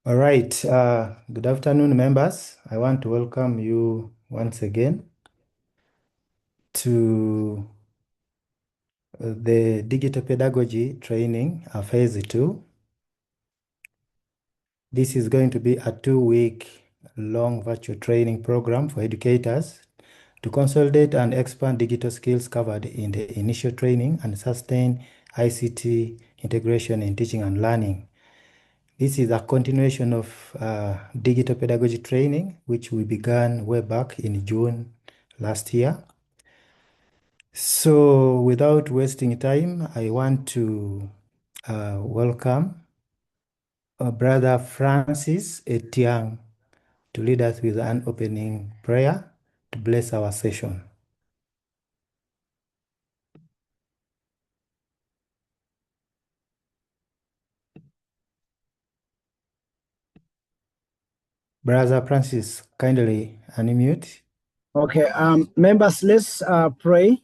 All right. Good afternoon, members. I want to welcome you once again to the Digital Pedagogy Training, Phase 2. This is going to be a 2-week long virtual training program for educators to consolidate and expand digital skills covered in the initial training and sustain ICT integration in teaching and learning. This is a continuation of digital pedagogy training, which we began way back in June last year. So without wasting time, I want to welcome Brother Francis Etiang to lead us with an opening prayer to bless our session. Brother Francis, kindly unmute. Okay, members, let's pray.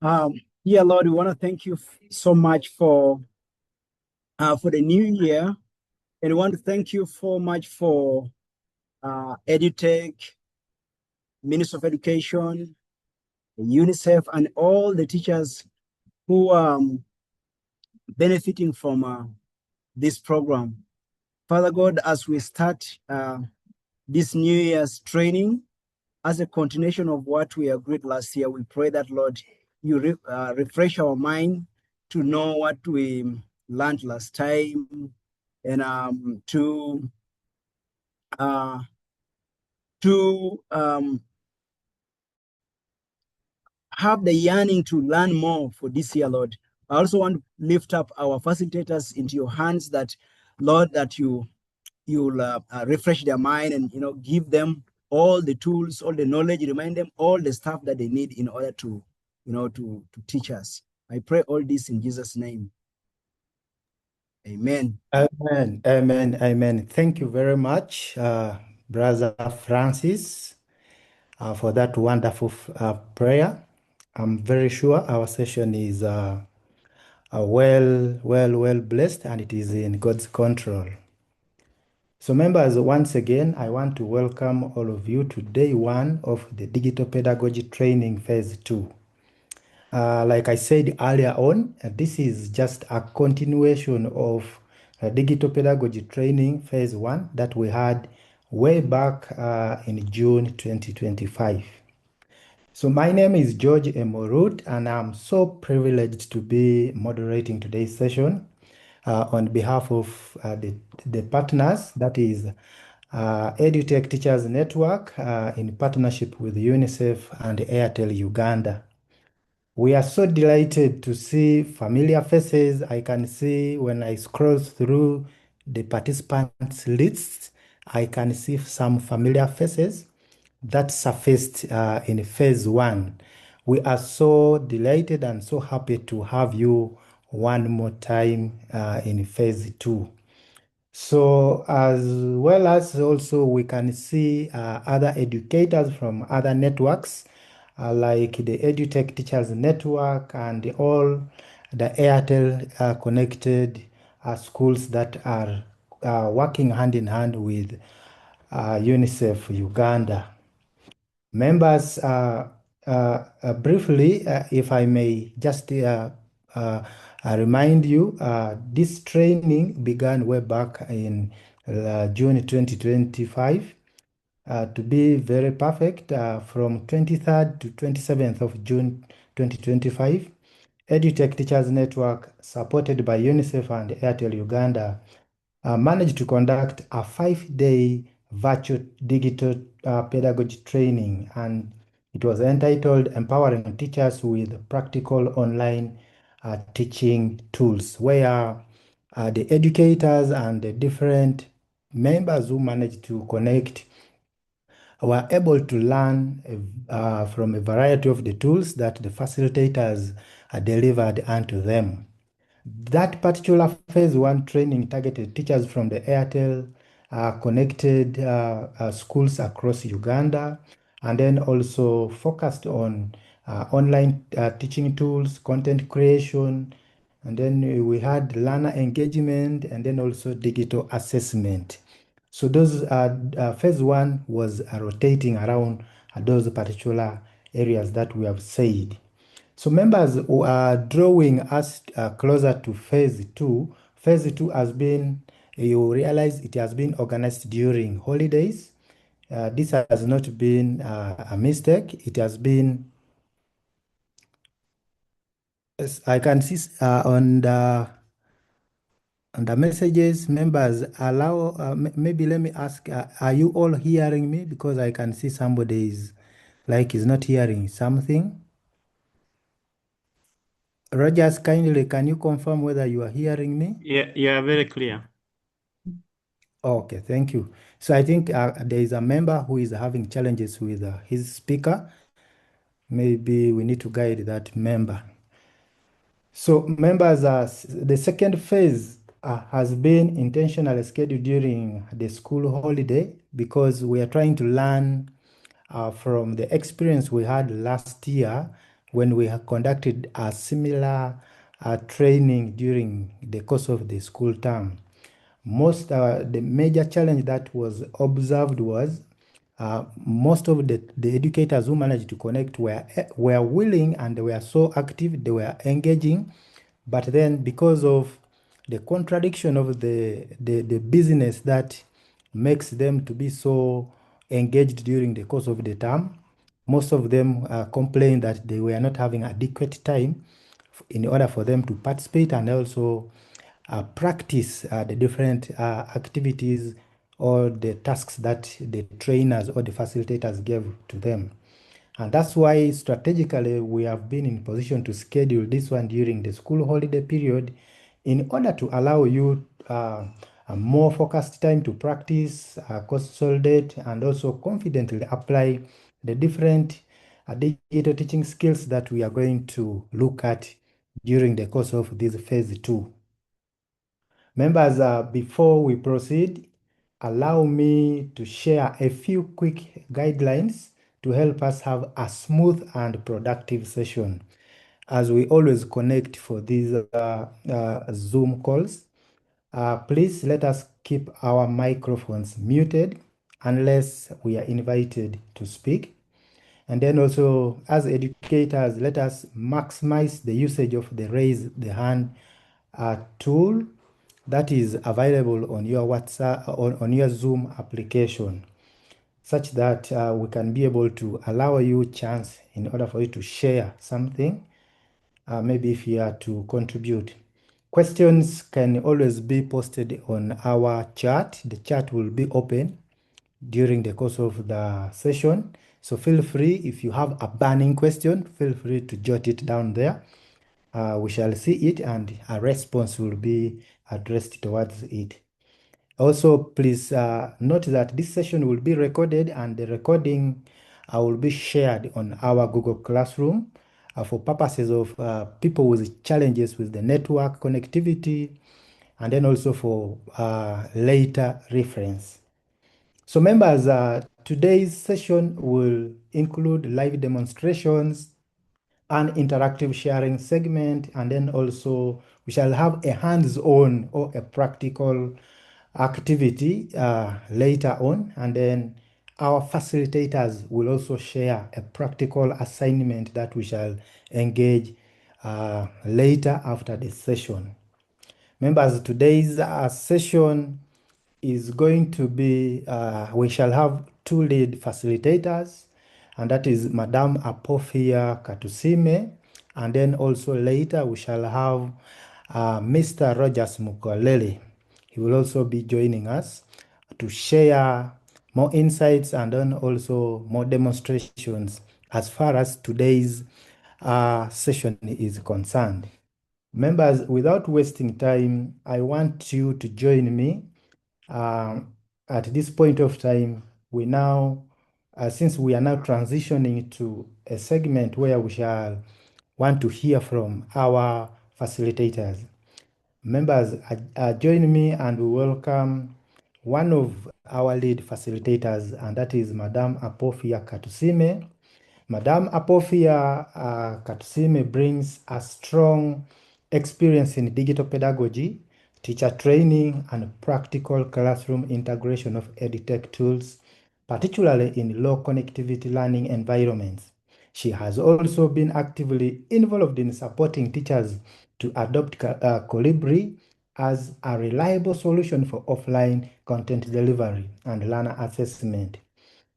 Dear Lord, we want to thank you so much for the new year, and we want to thank you so much for EduTech, Ministry of Education, UNICEF, and all the teachers who are benefiting from this program. Father God, as we start this New Year's training, as a continuation of what we agreed last year, we pray that, Lord, you refresh our mind to know what we learned last time, and to have the yearning to learn more for this year, Lord. I also want to lift up our facilitators into your hands, that, Lord, that you'll refresh their mind and give them all the tools, all the knowledge, remind them all the stuff that they need in order to to teach us. I pray all this in Jesus' name. Amen. Amen, amen, amen. Thank you very much, Brother Francis, for that wonderful prayer. I'm very sure our session is well blessed, and it is in God's control. So members, once again, I want to welcome all of you to day 1 of the Digital Pedagogy Training Phase 2. Like I said earlier on, this is just a continuation of Digital Pedagogy Training Phase 1 that we had way back in June 2025. So my name is George Emorut, and I'm so privileged to be moderating today's session on behalf of the partners, that is EduTech Teachers Network in partnership with UNICEF and Airtel Uganda. We are so delighted to see familiar faces. I can see when I scroll through the participants lists, I can see some familiar faces that surfaced in phase 1. We are so delighted and so happy to have you one more time in phase 2. So as well as also we can see other educators from other networks like the EduTech Teachers Network and all the Airtel connected schools that are working hand in hand with UNICEF Uganda. Members, briefly, if I may just remind you, this training began way back in June 2025. To be very perfect, from 23rd to 27th of June 2025, EduTech Teachers Network, supported by UNICEF and Airtel Uganda, managed to conduct a 5-day virtual digital pedagogy training, and it was entitled Empowering Teachers with Practical Online Teaching Tools, where the educators and the different members who managed to connect were able to learn from a variety of the tools that the facilitators delivered unto them. That particular phase 1 training targeted teachers from the Airtel connected schools across Uganda, and then also focused on online teaching tools, content creation, And then we had learner engagement and then also digital assessment. So those phase one was rotating around those particular areas that we have said. So members who are drawing us closer to phase two. Phase two has been, you realize it has been organized during holidays. This has not been a mistake. It has been, as I can see on the messages, members allow, maybe let me ask, are you all hearing me? Because I can see somebody is like is not hearing something. Rogers, kindly, can you confirm whether you are hearing me? Yeah, very clear. Okay, thank you. So I think there is a member who is having challenges with his speaker. Maybe we need to guide that member. So members, the second phase has been intentionally scheduled during the school holiday because we are trying to learn from the experience we had last year when we had conducted a similar training during the course of the school term. The major challenge that was observed was most of the educators who managed to connect were willing and they were so active, they were engaging, but then because of the contradiction of the business that makes them to be so engaged during the course of the term, most of them complained that they were not having adequate time in order for them to participate and also practice the different activities or the tasks that the trainers or the facilitators gave to them. And that's why strategically we have been in position to schedule this one during the school holiday period in order to allow you a more focused time to practice, consolidate, and also confidently apply the different digital teaching skills that we are going to look at during the course of this phase two. Members, before we proceed, allow me to share a few quick guidelines to help us have a smooth and productive session. As we always connect for these Zoom calls, please let us keep our microphones muted unless we are invited to speak. And then also, as educators, let us maximize the usage of the raise the hand tool that is available on your WhatsApp, on your Zoom application, such that we can be able to allow you chance in order for you to share something, maybe if you are to contribute. Questions can always be posted on our chat. The chat will be open during the course of the session. So feel free, if you have a burning question, feel free to jot it down there. We shall see it and a response will be addressed towards it. Also, please note that this session will be recorded and the recording will be shared on our Google Classroom for purposes of people with challenges with the network connectivity and then also for later reference. So members, today's session will include live demonstrations, an interactive sharing segment, and then also we shall have a hands-on or a practical activity later on, and then our facilitators will also share a practical assignment that we shall engage later after the session. Members, today's session is going to be, we shall have two lead facilitators, and that is Madam Apophia Katusime, and then also later we shall have Mr. Rogers Mukalele. He will also be joining us to share more insights and then also more demonstrations as far as today's session is concerned. Members, without wasting time, I want you to join me. At this point of time, we now, since we are now transitioning to a segment where we shall want to hear from our facilitators. Members, join me and we welcome one of our lead facilitators, and that is Madam Apophia Katusime. Madam Apophia Katusime brings a strong experience in digital pedagogy, teacher training, and practical classroom integration of EdTech tools, particularly in low connectivity learning environments. She has also been actively involved in supporting teachers to adopt Kolibri as a reliable solution for offline content delivery and learner assessment.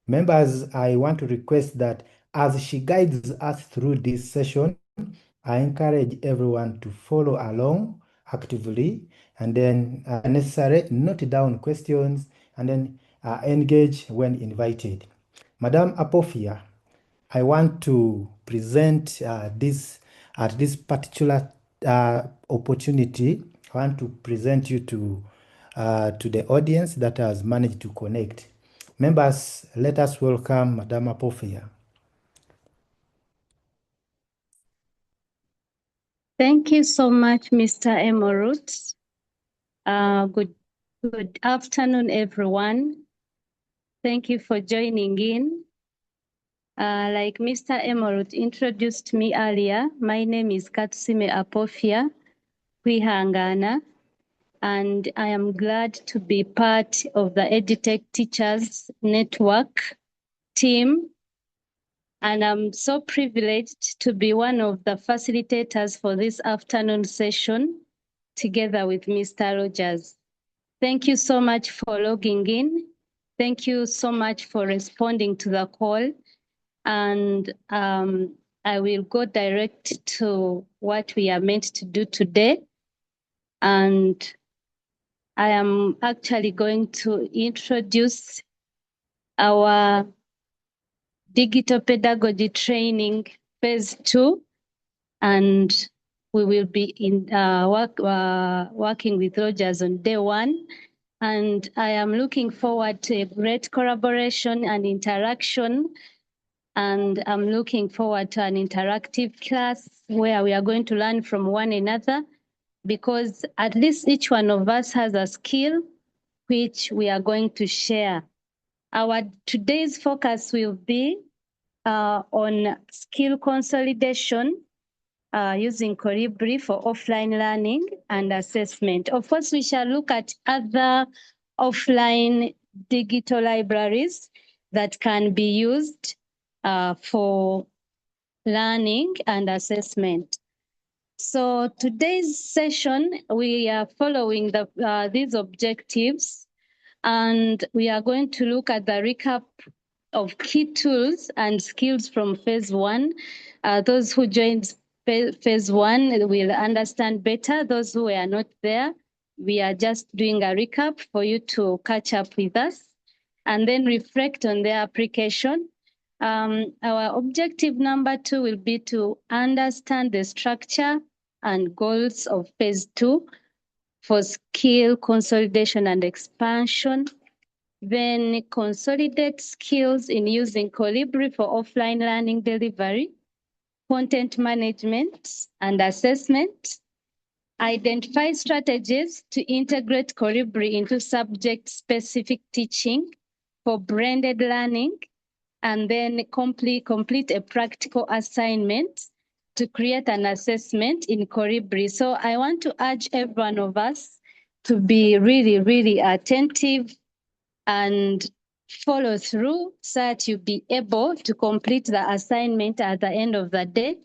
Members, I want to request that as she guides us through this session, I encourage everyone to follow along actively and then necessary, note down questions and then engage when invited. Madam Apophia, I want to present this particular opportunity. I want to present you to the audience that has managed to connect. Members, let us welcome Madam Apophia. Thank you so much, Mr. Emorut. Good afternoon, everyone. Thank you for joining in. Like Mr. Emorut introduced me earlier, my name is Katusime Apophia Kwihangana, and I am glad to be part of the EdTech Teachers Network team. And I'm so privileged to be one of the facilitators for this afternoon session together with Mr. Rogers. Thank you so much for logging in. Thank you so much for responding to the call. And I will go direct to what we are meant to do today. And I am actually going to introduce our Digital Pedagogy Training Phase 2. And we will be working with Rogers on day 1. And I am looking forward to a great collaboration and interaction. And I'm looking forward to an interactive class where we are going to learn from one another, because at least each one of us has a skill which we are going to share. Our today's focus will be on skill consolidation using Kolibri for offline learning and assessment. Of course, we shall look at other offline digital libraries that can be used for learning and assessment. So today's session, we are following these objectives, and we are going to look at the recap of key tools and skills from phase 1. Those who joined phase 1 will understand better. Those who are not there, we are just doing a recap for you to catch up with us and then reflect on their application. Our objective number 2 will be to understand the structure and goals of phase 2 for skill consolidation and expansion. Then consolidate skills in using Kolibri for offline learning delivery, content management and assessment. Identify strategies to integrate Kolibri into subject-specific teaching for blended learning, and then complete a practical assignment to create an assessment in Kolibri. So I want to urge every one of us to be really, really attentive and follow through so that you'll be able to complete the assignment at the end of the day,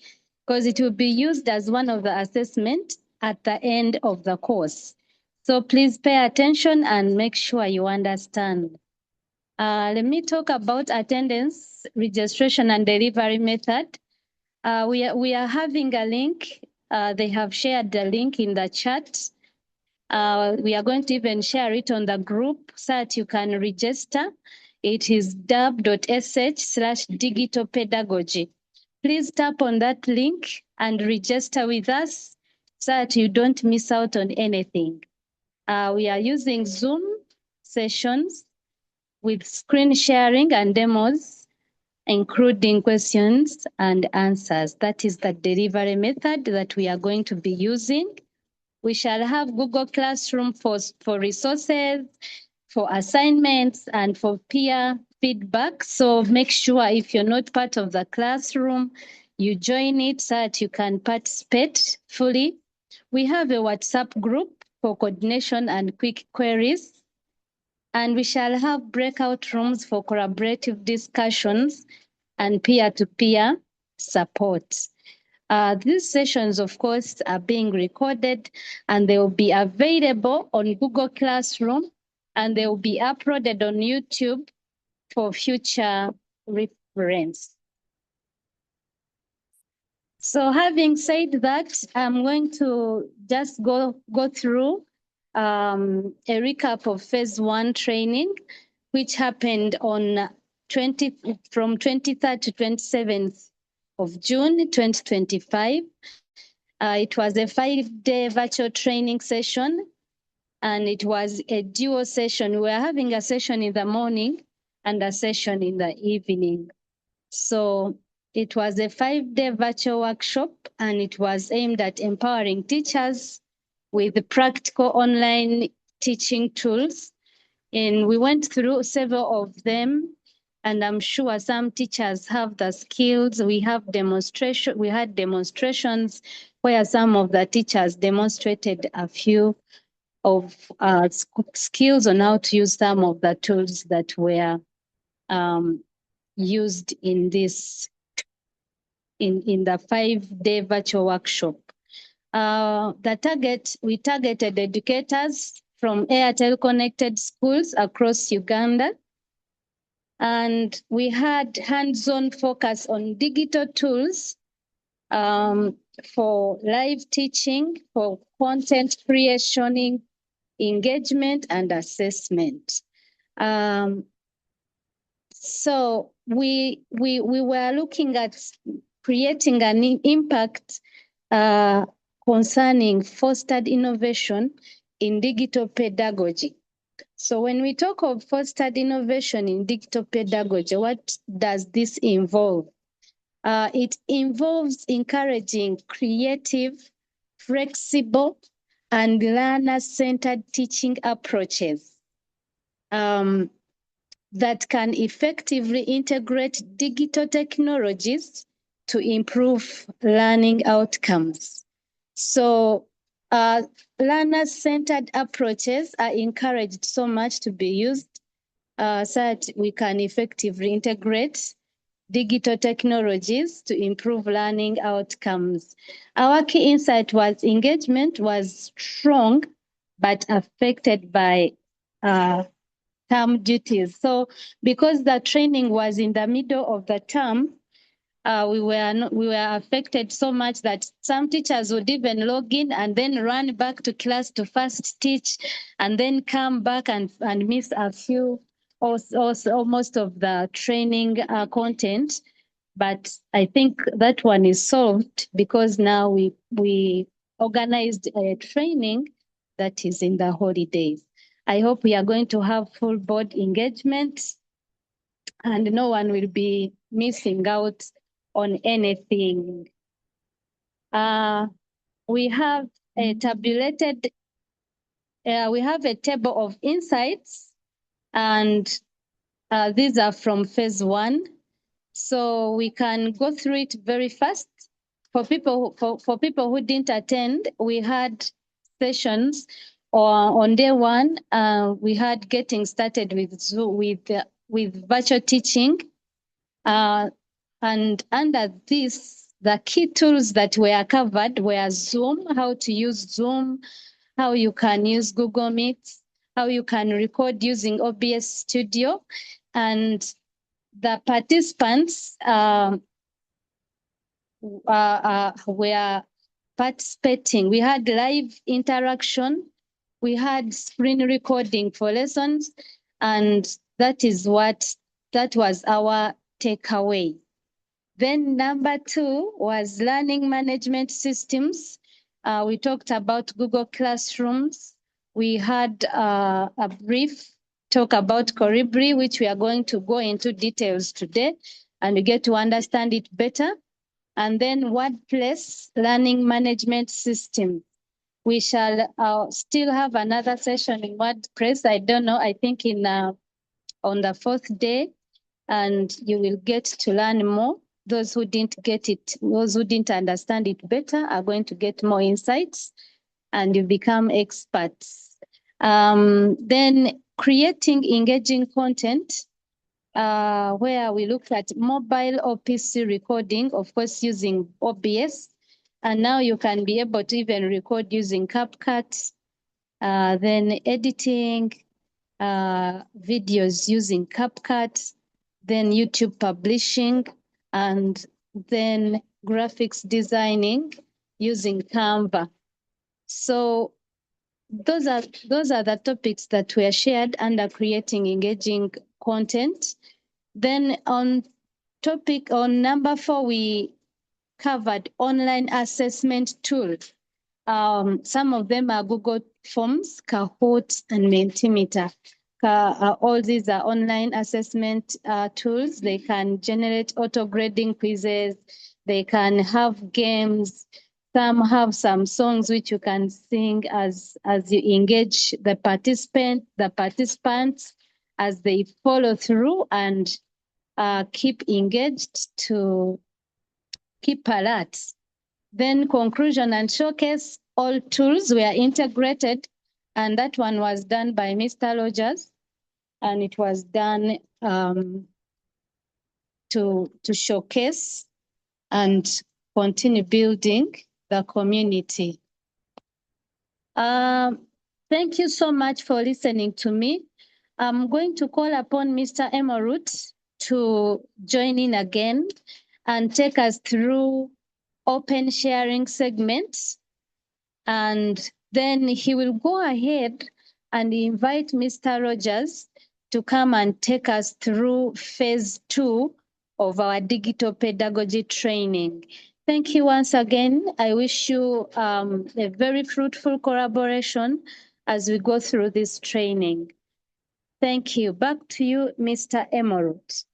because it will be used as one of the assessments at the end of the course. So please pay attention and make sure you understand. Let me talk about attendance, registration, and delivery method. We are having a link. They have shared the link in the chat. We are going to even share it on the group so that you can register. It is dub.sh/digital pedagogy. Please tap on that link and register with us so that you don't miss out on anything. We are using Zoom sessions with screen sharing and demos, including questions and answers. That is the delivery method that we are going to be using. We shall have Google Classroom for resources, for assignments, and for peer feedback. So make sure if you're not part of the classroom, you join it so that you can participate fully. We have a WhatsApp group for coordination and quick queries. And we shall have breakout rooms for collaborative discussions and peer-to-peer support. These sessions, of course, are being recorded and they will be available on Google Classroom and they will be uploaded on YouTube for future reference. So having said that, I'm going to just go through a recap of phase 1 training, which happened on from 23rd to 27th of June 2025. It was a 5-day virtual training session, and it was a dual session. We were having a session in the morning and a session in the evening. So it was a 5-day virtual workshop, and it was aimed at empowering teachers with practical online teaching tools. And we went through several of them, and I'm sure some teachers have the skills. We had demonstrations where some of the teachers demonstrated a few of skills on how to use some of the tools that were used in this in the 5-day virtual workshop. We targeted educators from Airtel connected schools across Uganda. And we had hands-on focus on digital tools for live teaching, for content creation, engagement, and assessment. So we were looking at creating an impact concerning fostered innovation in digital pedagogy. So when we talk of fostered innovation in digital pedagogy, what does this involve? It involves encouraging creative, flexible, and learner-centered teaching approaches that can effectively integrate digital technologies to improve learning outcomes. So learner-centered approaches are encouraged so much to be used so that we can effectively integrate digital technologies to improve learning outcomes. Our key insight was engagement was strong, but affected by term duties. So because the training was in the middle of the term, we were affected so much that some teachers would even log in and then run back to class to first teach and then come back and miss a few or most of the training content. But I think that one is solved because now we organized a training that is in the holidays. I hope we are going to have full board engagement and no one will be missing out on anything. We have a tabulated, we have a table of insights, and these are from phase 1. So we can go through it very fast. For people who didn't attend, we had sessions on day 1. We had getting started with virtual teaching. And under this, the key tools that were covered were Zoom, how to use Zoom, how you can use Google Meet, how you can record using OBS Studio. And the participants were participating. We had live interaction, we had screen recording for lessons, and that was our takeaway. Then number 2 was learning management systems. We talked about Google Classrooms. We had a brief talk about Kolibri, which we are going to go into details today and we get to understand it better. And then WordPress learning management system. We shall still have another session in WordPress. I don't know, I think on the 4th day, and you will get to learn more. those who didn't get it, those who didn't understand it better are going to get more insights and you become experts. Then creating engaging content, where we looked at mobile or PC recording, of course, using OBS. And now you can be able to even record using CapCut, then editing videos using CapCut, then YouTube publishing, and then graphics designing using Canva. So those are the topics that were shared under creating engaging content. Then on number 4, we covered online assessment tools. Some of them are Google Forms, Kahoot, and Mentimeter. All these are online assessment tools. They can generate auto-grading quizzes. They can have games. Some have some songs which you can sing as you engage the participants as they follow through and keep engaged to keep alert. Then conclusion and showcase, all tools were integrated, and that one was done by Mr. Rogers, and it was done to showcase and continue building the community. Thank you so much for listening to me. I'm going to call upon Mr. Emorut to join in again and take us through open sharing segments. And then he will go ahead and invite Mr. Rogers to come and take us through phase 2 of our digital pedagogy training. Thank you once again. I wish you a very fruitful collaboration as we go through this training. Thank you. Back to you, Mr. Emorut.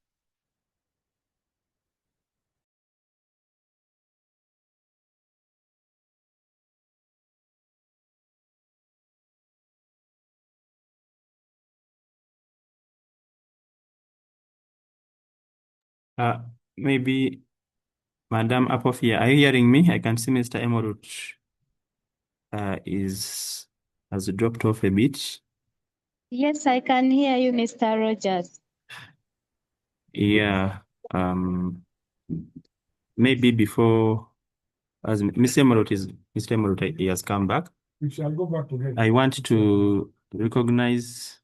Maybe Madam Apophia, are you hearing me? I can see Mr. Emorut has dropped off a bit. Yes, I can hear you, Mr. Rogers. Yeah. Maybe before, as Mr. Emorut, he has come back. We shall go back to him. I want to recognize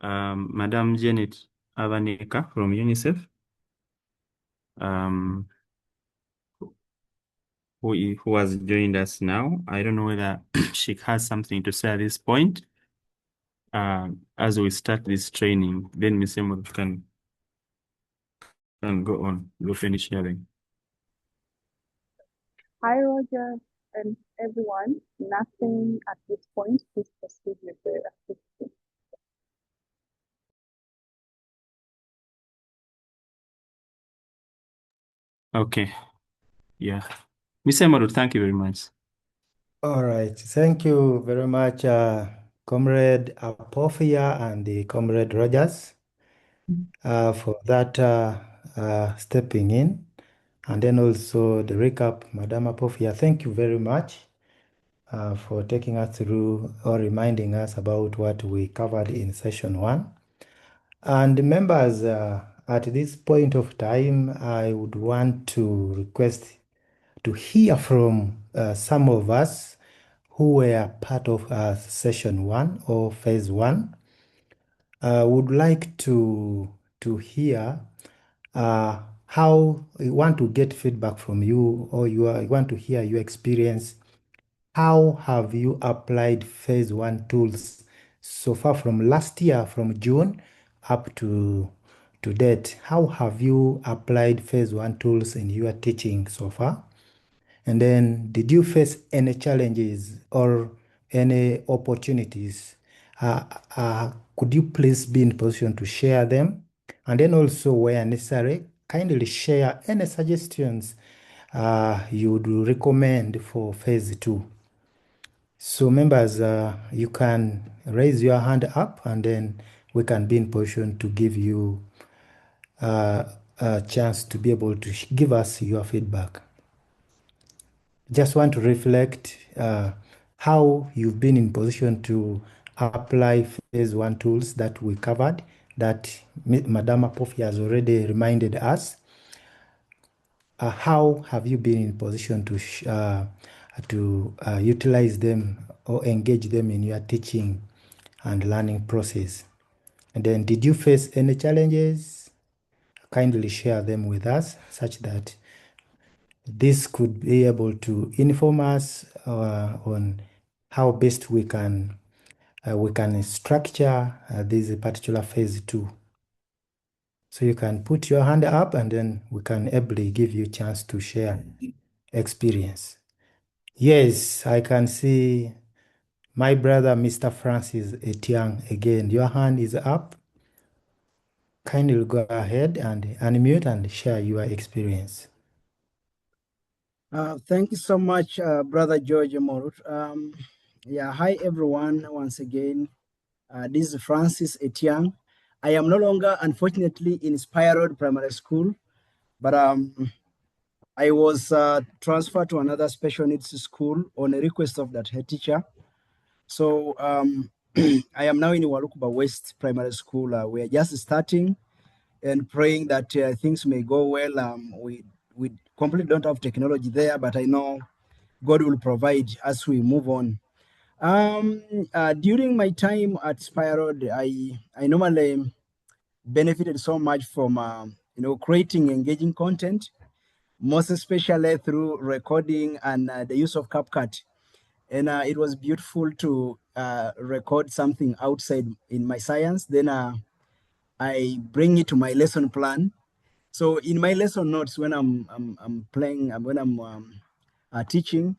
Madam Janet Avaneka from UNICEF. Who has joined us now. I don't know whether she has something to say at this point. As we start this training, then Ms. Emorut can go on, go finish sharing. Hi, Roger and everyone. Nothing at this point. Please proceed with the activity. Okay. Yeah. Ms. Emorut, thank you very much. All right. Thank you very much, Comrade Apophia and the Comrade Rogers, for that stepping in. And then also the recap, Madam Apophia, thank you very much for taking us through or reminding us about what we covered in session 1. And members, at this point of time, I would want to request to hear from some of us who were part of session 1 or phase 1. Would like to hear how you want to get feedback from you, or you want to hear your experience. How have you applied phase 1 tools so far from last year, from June up to date? How have you applied phase 1 tools in your teaching so far? And then, did you face any challenges or any opportunities? Could you please be in position to share them? And then also, where necessary, kindly share any suggestions you would recommend for phase 2. So members, you can raise your hand up and then we can be in position to give you a chance to be able to give us your feedback. Just want to reflect how you've been in position to apply phase 1 tools that we covered, that Madam Apophia has already reminded us. How have you been in position to utilize them or engage them in your teaching and learning process? And then, did you face any challenges? Kindly share them with us such that this could be able to inform us on how best we can structure this particular phase 2. So you can put your hand up and then we can ably give you a chance to share experience. Yes, I can see my brother, Mr. Francis Etiang, again. Your hand is up. Kindly go ahead and unmute and share your experience. Thank you so much, Brother George Emorut. Hi everyone, once again. This is Francis Etiang. I am no longer, unfortunately, in Spire Primary School, but I was transferred to another special needs school on a request of that head teacher. So I am now in Walukuba West Primary School. We are just starting and praying that things may go well. We completely don't have technology there, but I know God will provide as we move on. During my time at Spire, I normally benefited so much from creating engaging content, most especially through recording and the use of CapCut. And it was beautiful to record something outside in my science. Then I bring it to my lesson plan. So in my lesson notes, when I'm playing, when I'm teaching,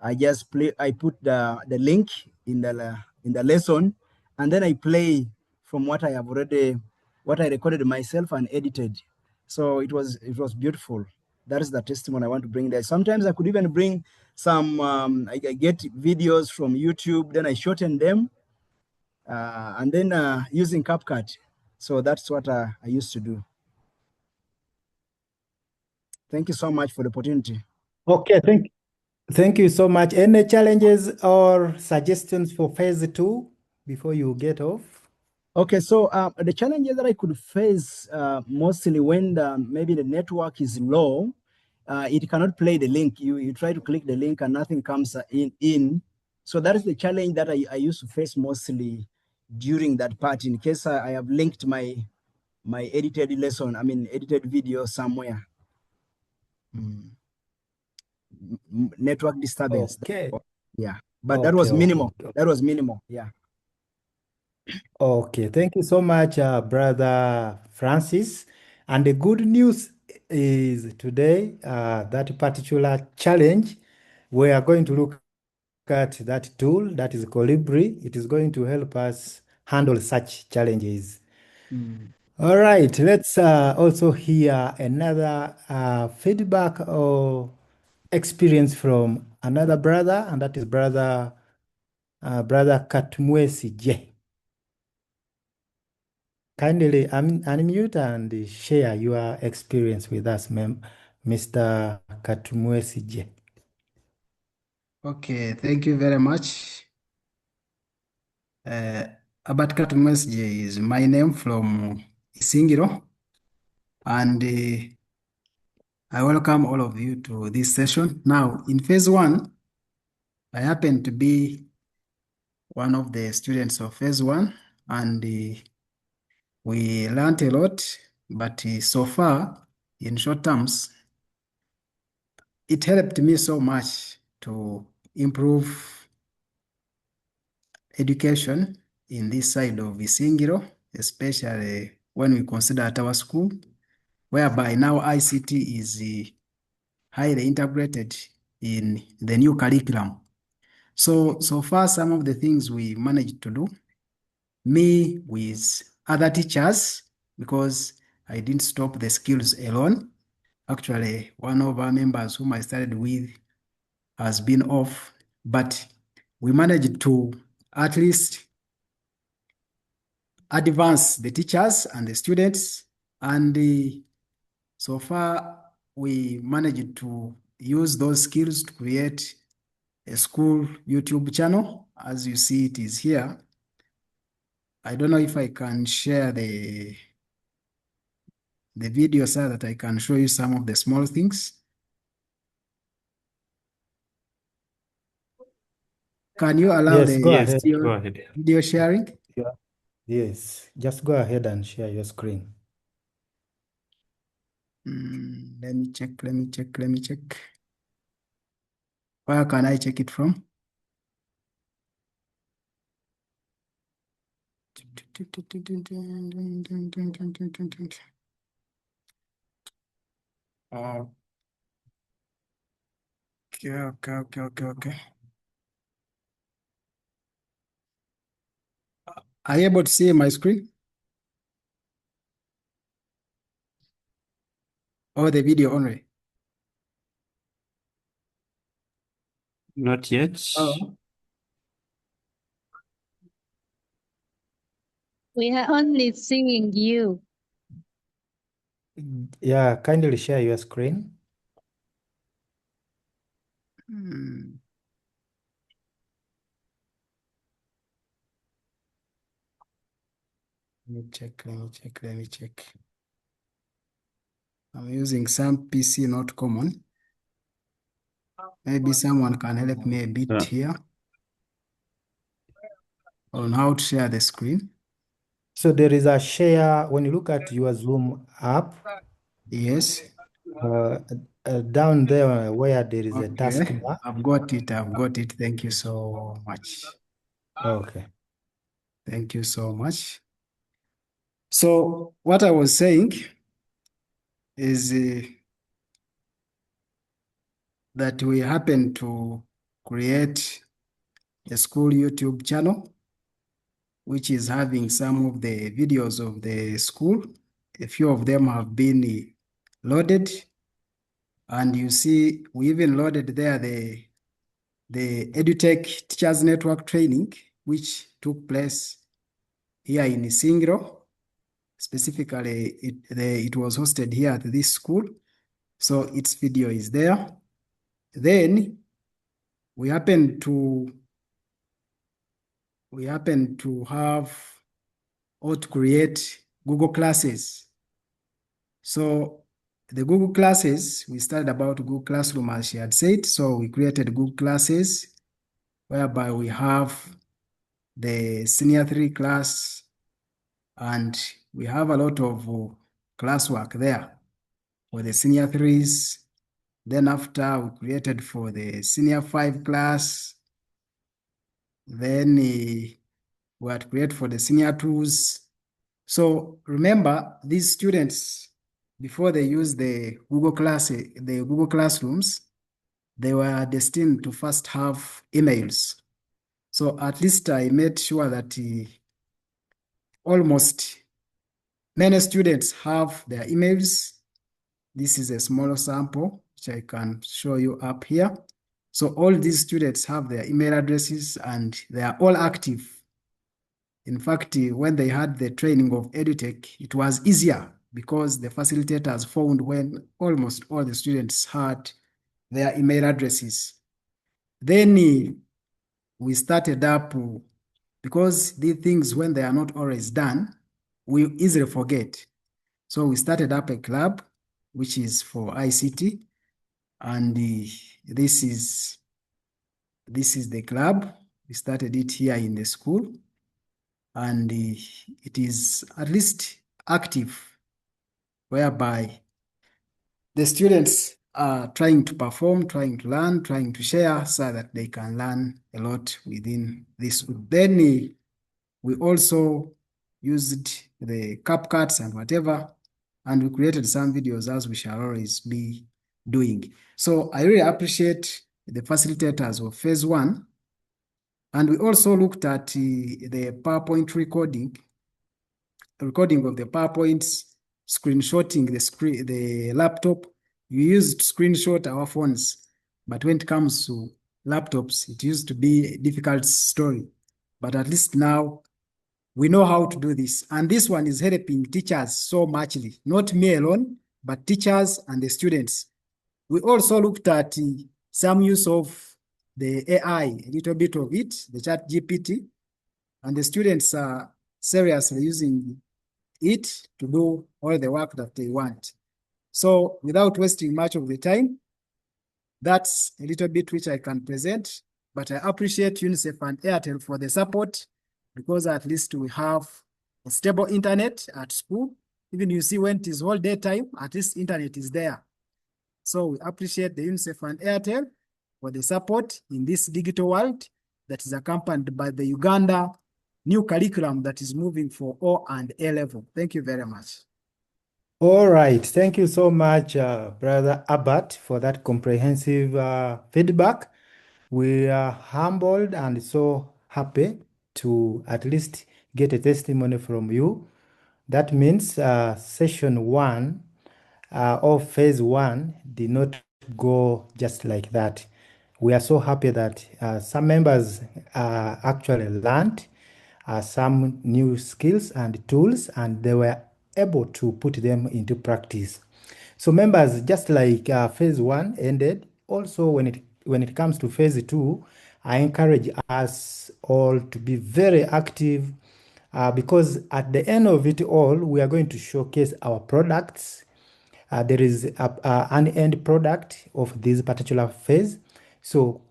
I just play. I put the link in the lesson, and then I play from what I recorded myself and edited. So it was beautiful. That is the testimony I want to bring there. Sometimes I could even bring some. I get videos from YouTube, then I shorten them, and then using CapCut. So that's what I used to do. Thank you so much for the opportunity. Okay, thank you so much. Any challenges or suggestions for phase 2 before you get off? Okay, so the challenges that I could face mostly when maybe the network is low, it cannot play the link. You try to click the link and nothing comes in. So that is the challenge that I used to face mostly during that part. In case I have linked my edited lesson, edited video somewhere. Network disturbance. Okay. Yeah, but that was minimal. That was minimal. Yeah. Okay, thank you so much, Brother Francis. And the good news is today, that particular challenge, we are going to look at that tool, that is Kolibri. It is going to help us handle such challenges. All right, let's also hear another feedback or experience from another brother, and that is Brother Katusime. Kindly unmute and share your experience with us, Mr. Katusime. Okay, thank you very much. Abat Katusime is my name from Isingiro, and I welcome all of you to this session. Now, in phase 1, I happen to be one of the students of phase 1, and we learned a lot, but so far, in short terms, it helped me so much to improve education in this side of Isingiro, especially when we consider at our school, whereby now ICT is highly integrated in the new curriculum. So far, some of the things we managed to do, me with other teachers, because I didn't stop the skills alone. Actually, one of our members whom I started with has been off, but we managed to at least advance the teachers and the students, and So far, we managed to use those skills to create a school YouTube channel. As you see, it is here. I don't know if I can share the video so that I can show you some of the small things. Can you allow Yes, the go ahead. Go ahead. video sharing? Yeah. Yes, just go ahead and share your screen. Let me check. Where can I check it from? Okay. Are you able to see my screen? Or the video only? Not yet. Oh. We are only seeing you. Yeah, kindly share your screen. Let me check. I'm using some PC, not common. Maybe someone can help me a bit here on how to share the screen. So there is a share, when you look at your Zoom app, Yes. down there where there is a Okay. taskbar. I've got it. Thank you so much. Okay. Thank you so much. So what I was saying is that we happen to create a school YouTube channel, which is having some of the videos of the school. A few of them have been loaded. And you see, we even loaded there the EduTech Teachers Network training, which took place here in Isingiro. Specifically, it was hosted here at this school. So its video is there. Then we happen to have or to create Google Classes. So the Google Classes, we started about Google Classroom as she had said. So we created Google Classes whereby we have the senior 3 class and we have a lot of classwork there for the senior 3s. Then after we created for the senior 5 class, then we had created for the senior 2s. So remember, these students, before they use the Google Classrooms, they were destined to first have emails. So at least I made sure that almost many students have their emails. This is a small sample, which I can show you up here. So all these students have their email addresses and they are all active. In fact, when they had the training of EduTech, it was easier because the facilitators found when almost all the students had their email addresses. Then we started up, because these things, when they are not always done, we easily forget. So we started up a club, which is for ICT, and this is the club. We started it here in the school, and it is at least active, whereby the students are trying to perform, trying to learn, trying to share so that they can learn a lot within this. Then we also used the CapCuts and whatever, and we created some videos as we shall always be doing. So I really appreciate the facilitators of phase 1. And we also looked at the PowerPoint recording of the PowerPoints, screenshotting the laptop. We used to screenshot our phones, but when it comes to laptops, it used to be a difficult story. But at least now we know how to do this. And this one is helping teachers so muchly, not me alone, but teachers and the students. We also looked at some use of the AI, a little bit of it, the chat GPT, and the students are seriously using it to do all the work that they want. So without wasting much of the time, that's a little bit which I can present, but I appreciate UNICEF and Airtel for the support, because at least we have a stable internet at school. Even you see when it is all daytime, at least internet is there. So we appreciate the UNICEF and Airtel for the support in this digital world that is accompanied by the Uganda new curriculum that is moving for O and A level. Thank you very much. All right. Thank you so much, Brother Abbott, for that comprehensive feedback. We are humbled and so happy to at least get a testimony from you. That means session 1 of phase 1 did not go just like that. We are so happy that some members actually learned some new skills and tools, and they were able to put them into practice. So members, just like phase 1 ended, also when it comes to phase 2, I encourage us all to be very active because at the end of it all, we are going to showcase our products. There is an end product of this particular phase. So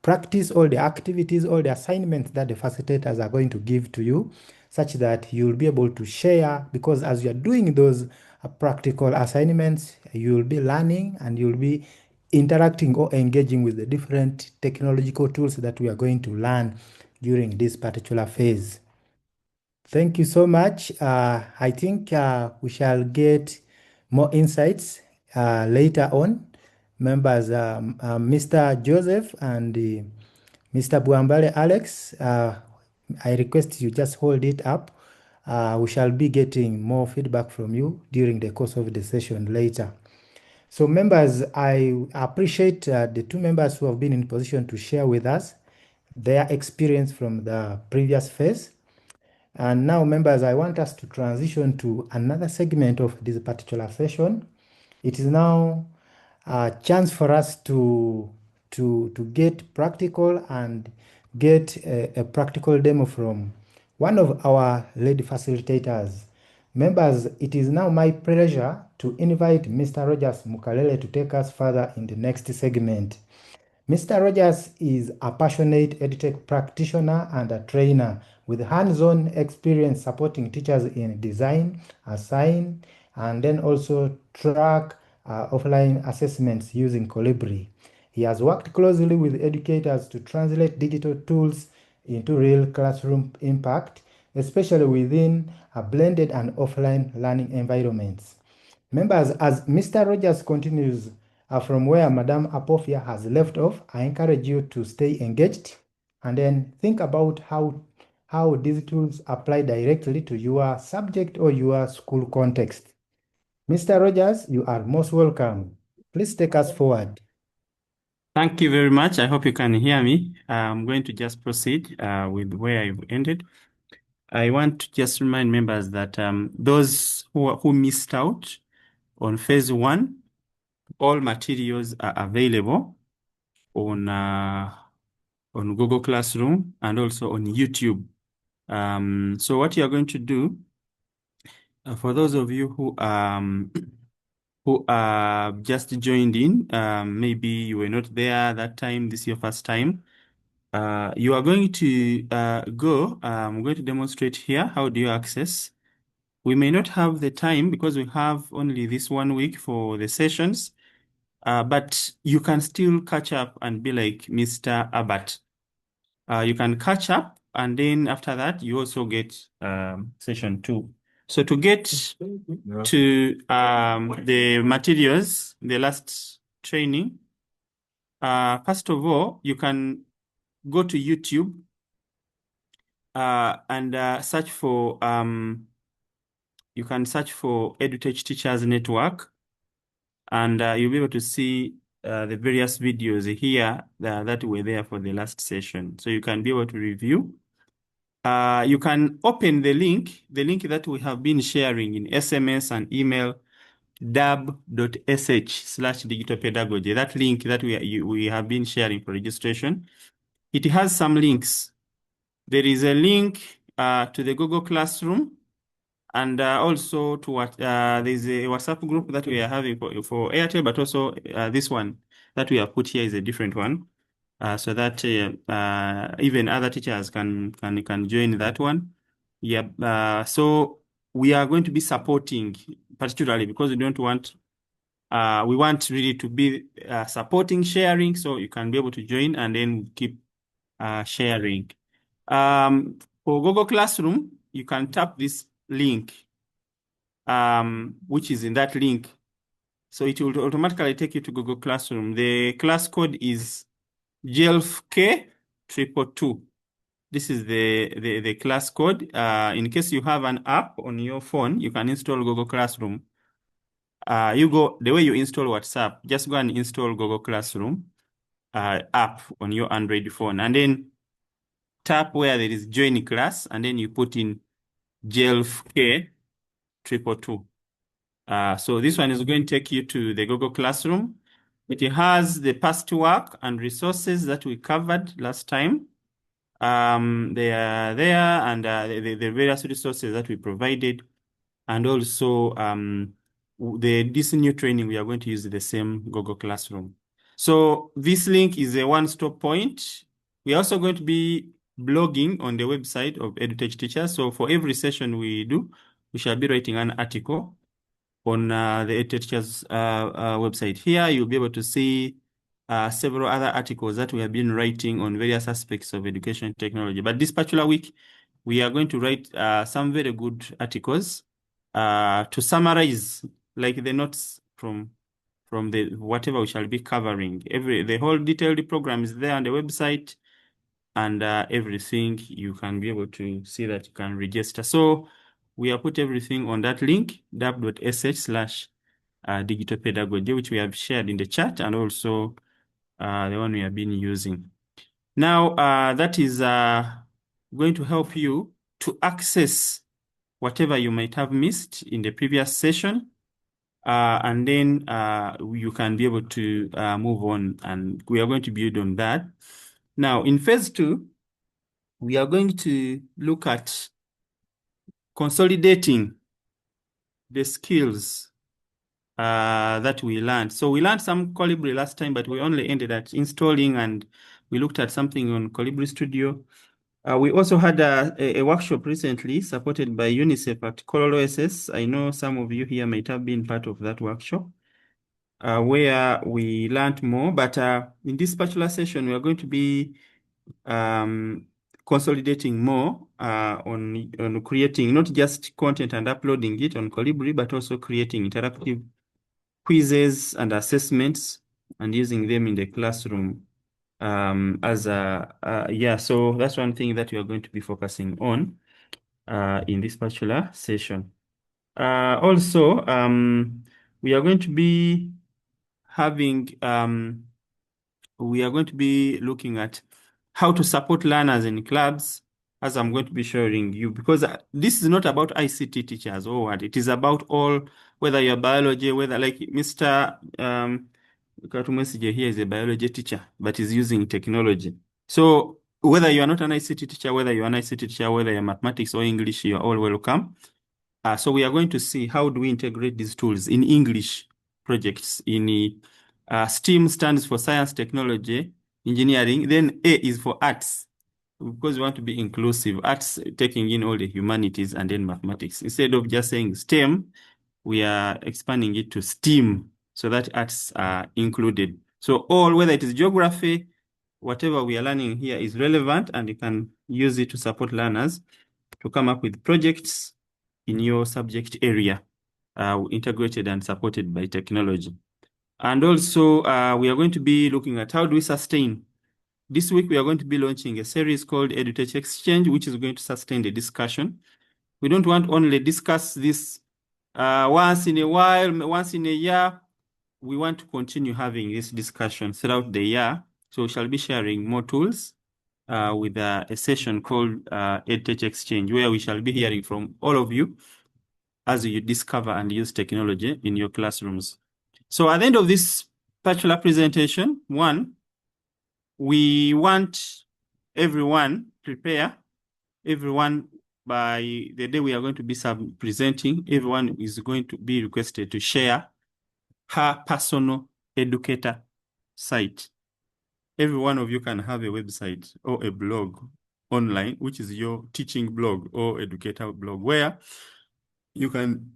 practice all the activities, all the assignments that the facilitators are going to give to you, such that you'll be able to share, because as you're doing those practical assignments, you'll be learning and you'll be interacting or engaging with the different technological tools that we are going to learn during this particular phase. Thank you so much. I think we shall get more insights later on. Members, Mr. Joseph and Mr. Buambale Alex, I request you just hold it up. We shall be getting more feedback from you during the course of the session later. So members, I appreciate the two members who have been in position to share with us their experience from the previous phase. And now, members, I want us to transition to another segment of this particular session. It is now a chance for us to get practical and get a practical demo from one of our lady facilitators. Members, it is now my pleasure to invite Mr. Rogers Mukalele to take us further in the next segment. Mr. Rogers is a passionate EdTech practitioner and a trainer with hands-on experience supporting teachers in design, assign, and then also track offline assessments using Kolibri. He has worked closely with educators to translate digital tools into real classroom impact, especially within blended and offline learning environments. Members, as Mr. Rogers continues from where Madam Apophia has left off, I encourage you to stay engaged and then think about how these tools apply directly to your subject or your school context. Mr. Rogers, you are most welcome. Please take us forward. Thank you very much. I hope you can hear me. I'm going to just proceed with where I've ended. I want to just remind members that those who missed out on phase 1, all materials are available on Google Classroom and also on YouTube. So what you are going to do, for those of you who just joined in, maybe you were not there that time, this is your first time, you are going to go, I'm going to demonstrate here, how do you access. We may not have the time because we have only this 1 week for the sessions, but you can still catch up and be like Mr. Abbott. You can catch up, and then after that, you also get session 2. So to get to the materials, the last training, first of all, you can go to YouTube and search for, you can search for EduTech Teachers Network, and you'll be able to see the various videos here that were there for the last session. So you can be able to review. You can open the link that we have been sharing in SMS and email dab.sh/digital pedagogy. That link that we have been sharing for registration, it has some links. There is a link to the Google Classroom, and also to what there's a WhatsApp group that we are having for Airtel, but also this one that we have put here is a different one, so that even other teachers can join that one. Yeah. So we are going to be supporting, particularly because we don't want. We want really to be supporting sharing, so you can be able to join and then keep sharing. For Google Classroom, you can tap this link, which is in that link. So it will automatically take you to Google Classroom. The class code is GLK222. This is the class code. In case you have an app on your phone, you can install Google Classroom. You go the way you install WhatsApp, just go and install Google Classroom app on your Android phone, and then tap where there is join class, and then you put in GLK222. So this one is going to take you to the Google Classroom. It has the past work and resources that we covered last time. They are there, and the various resources that we provided, and also this new training, we are going to use the same Google Classroom. So this link is a one-stop point. We are also going to be blogging on the website of EduTech Teachers. So for every session we do, we shall be writing an article on the EduTech Teachers website. Here you'll be able to see several other articles that we have been writing on various aspects of education technology. But this particular week, we are going to write some very good articles to summarize, like the notes from the whatever we shall be covering. The whole detailed program is there on the website, and everything you can be able to see that you can register. So we have put everything on that link, dab.sh/digital pedagogy, which we have shared in the chat, and also the one we have been using. Now, that is going to help you to access whatever you might have missed in the previous session, and then you can be able to move on, and we are going to build on that. Now, in phase 2, we are going to look at consolidating the skills that we learned. So we learned some Kolibri last time, but we only ended at installing, and we looked at something on Kolibri Studio. We also had a workshop recently supported by UNICEF at Kololo SS. I know some of you here might have been part of that workshop where we learned more, but in this particular session, we are going to be consolidating more on creating not just content and uploading it on Kolibri, but also creating interactive quizzes and assessments and using them in the classroom so that's one thing that we are going to be focusing on in this particular session. Also, we are going to be having we are going to be looking at how to support learners in clubs, as I'm going to be showing you, because this is not about ICT teachers or what. It is about all, whether you're biology, whether like Mr. Katusime here is a biology teacher, but is using technology. So whether you are not an ICT teacher, whether you're an ICT teacher, whether you're mathematics or English, you're all welcome. So we are going to see how do we integrate these tools in English projects. In STEAM stands for science, technology, engineering. Then A is for arts, because we want to be inclusive. Arts taking in all the humanities, and then mathematics. Instead of just saying STEM, we are expanding it to STEAM, so that arts are included. So all, whether it is geography, whatever we are learning here is relevant, and you can use it to support learners to come up with projects in your subject area, integrated and supported by technology. And also, we are going to be looking at how do we sustain. This week, we are going to be launching a series called EduTech Exchange, which is going to sustain the discussion. We don't want only discuss this once in a while, once in a year. We want to continue having this discussion throughout the year. So we shall be sharing more tools with a session called EduTech Exchange, where we shall be hearing from all of you as you discover and use technology in your classrooms. So at the end of this particular presentation, we want everyone by the day we are going to be presenting, everyone is going to be requested to share her personal educator site. Every one of you can have a website or a blog online, which is your teaching blog or educator blog, where you can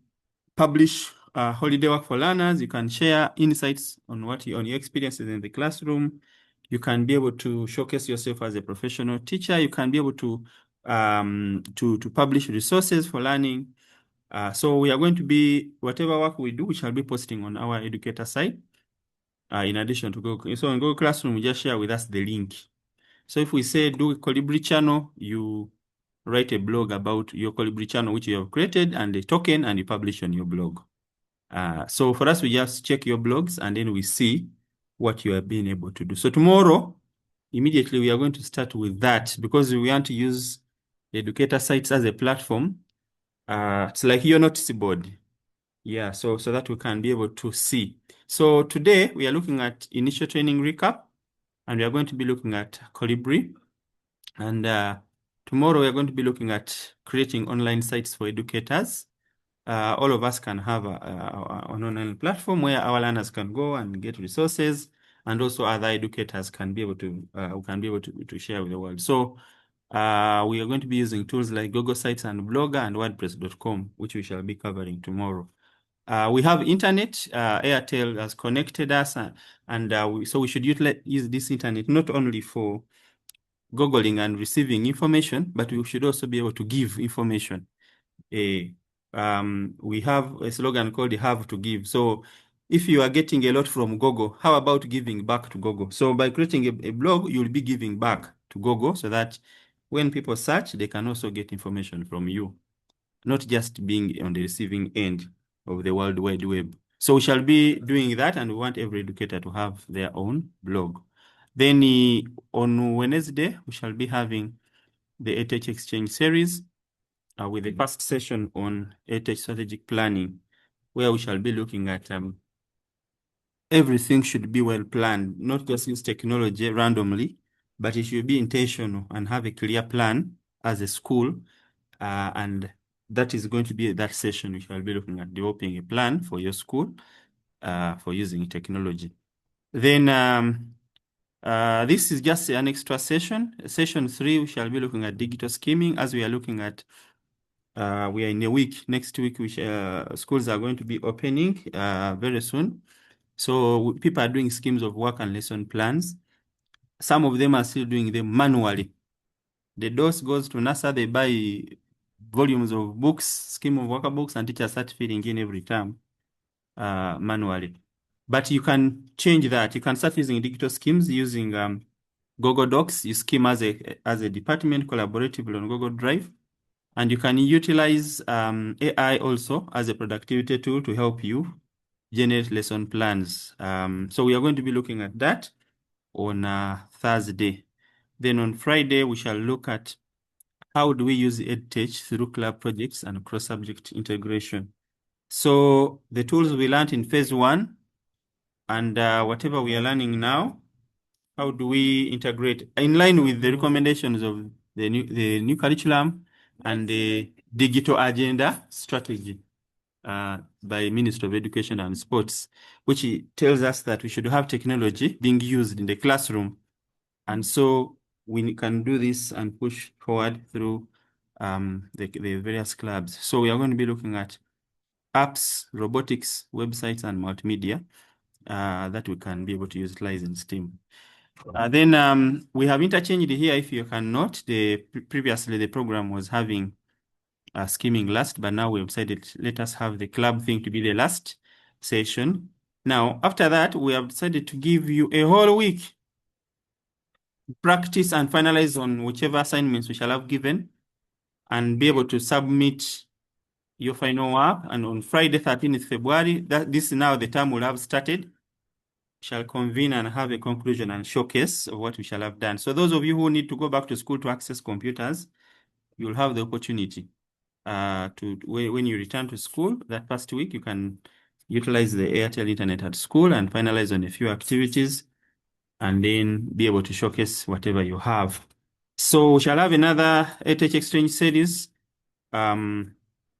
publish holiday work for learners. You can share insights on on your experiences in the classroom. You can be able to showcase yourself as a professional teacher. You can be able to publish resources for learning. So we are going to be, whatever work we do, we shall be posting on our educator site. In addition to Google. So in Google Classroom, we just share with us the link. So if we say do a Kolibri channel, you write a blog about your Kolibri channel, which you have created, and the token, and you publish on your blog. So for us, we just check your blogs, and then we see what you have been able to do. So tomorrow, immediately, we are going to start with that, because we want to use educator sites as a platform. It's like your notice board. Yeah, so that we can be able to see. So today we are looking at initial training recap, and we are going to be looking at Kolibri. And tomorrow we are going to be looking at creating online sites for educators. All of us can have an online platform where our learners can go and get resources, and also other educators can be able to to share with the world. So we are going to be using tools like Google Sites and Blogger and WordPress.com, which we shall be covering tomorrow. We have internet. Airtel has connected us, so we should use this internet not only for Googling and receiving information, but we should also be able to give information. We have a slogan called "Have to Give." So if you are getting a lot from Google, how about giving back to Google? So by creating a blog, you'll be giving back to Google, so that when people search, they can also get information from you, not just being on the receiving end of the World Wide Web. So we shall be doing that, and we want every educator to have their own blog. Then on Wednesday, we shall be having the EdTech Exchange series with the first session on EdTech strategic planning, where we shall be looking at everything should be well planned, not just use technology randomly, but it should be intentional and have a clear plan as a school. And that is going to be that session. We shall be looking at developing a plan for your school for using technology. Then this is just an extra session. Session 3, we shall be looking at digital scheming, as we are looking at, we are in a week. Next week, schools are going to be opening very soon. So people are doing schemes of work and lesson plans. Some of them are still doing them manually. The DOS goes to NASA, they buy volumes of books, scheme of worker books, and teachers start filling in every term manually. But you can change that. You can start using digital schemes using Google Docs. You scheme as a department collaboratively on Google Drive. And you can utilize AI also as a productivity tool to help you generate lesson plans. So we are going to be looking at that on Thursday. Then on Friday, we shall look at how do we use EdTech through club projects and cross-subject integration. So the tools we learned in phase 1 and whatever we are learning now, how do we integrate in line with the recommendations of the new curriculum and the digital agenda strategy by Ministry of Education and Sports, which tells us that we should have technology being used in the classroom. And so we can do this and push forward through the various clubs. So we are going to be looking at apps, robotics, websites, and multimedia that we can be able to utilize in STEAM. Then we have interchanged here, if you can note, previously the program was having scheming last, but now we've decided let us have the club thing to be the last session. Now, after that, we have decided to give you a whole week practice and finalize on whichever assignments we shall have given and be able to submit your final work. And on Friday, 13th February, this is now the term will have started, shall convene and have a conclusion and showcase of what we shall have done. So those of you who need to go back to school to access computers, you'll have the opportunity when you return to school that first week, you can utilize the Airtel internet at school and finalize on a few activities and then be able to showcase whatever you have. So we shall have another EdTech Exchange series,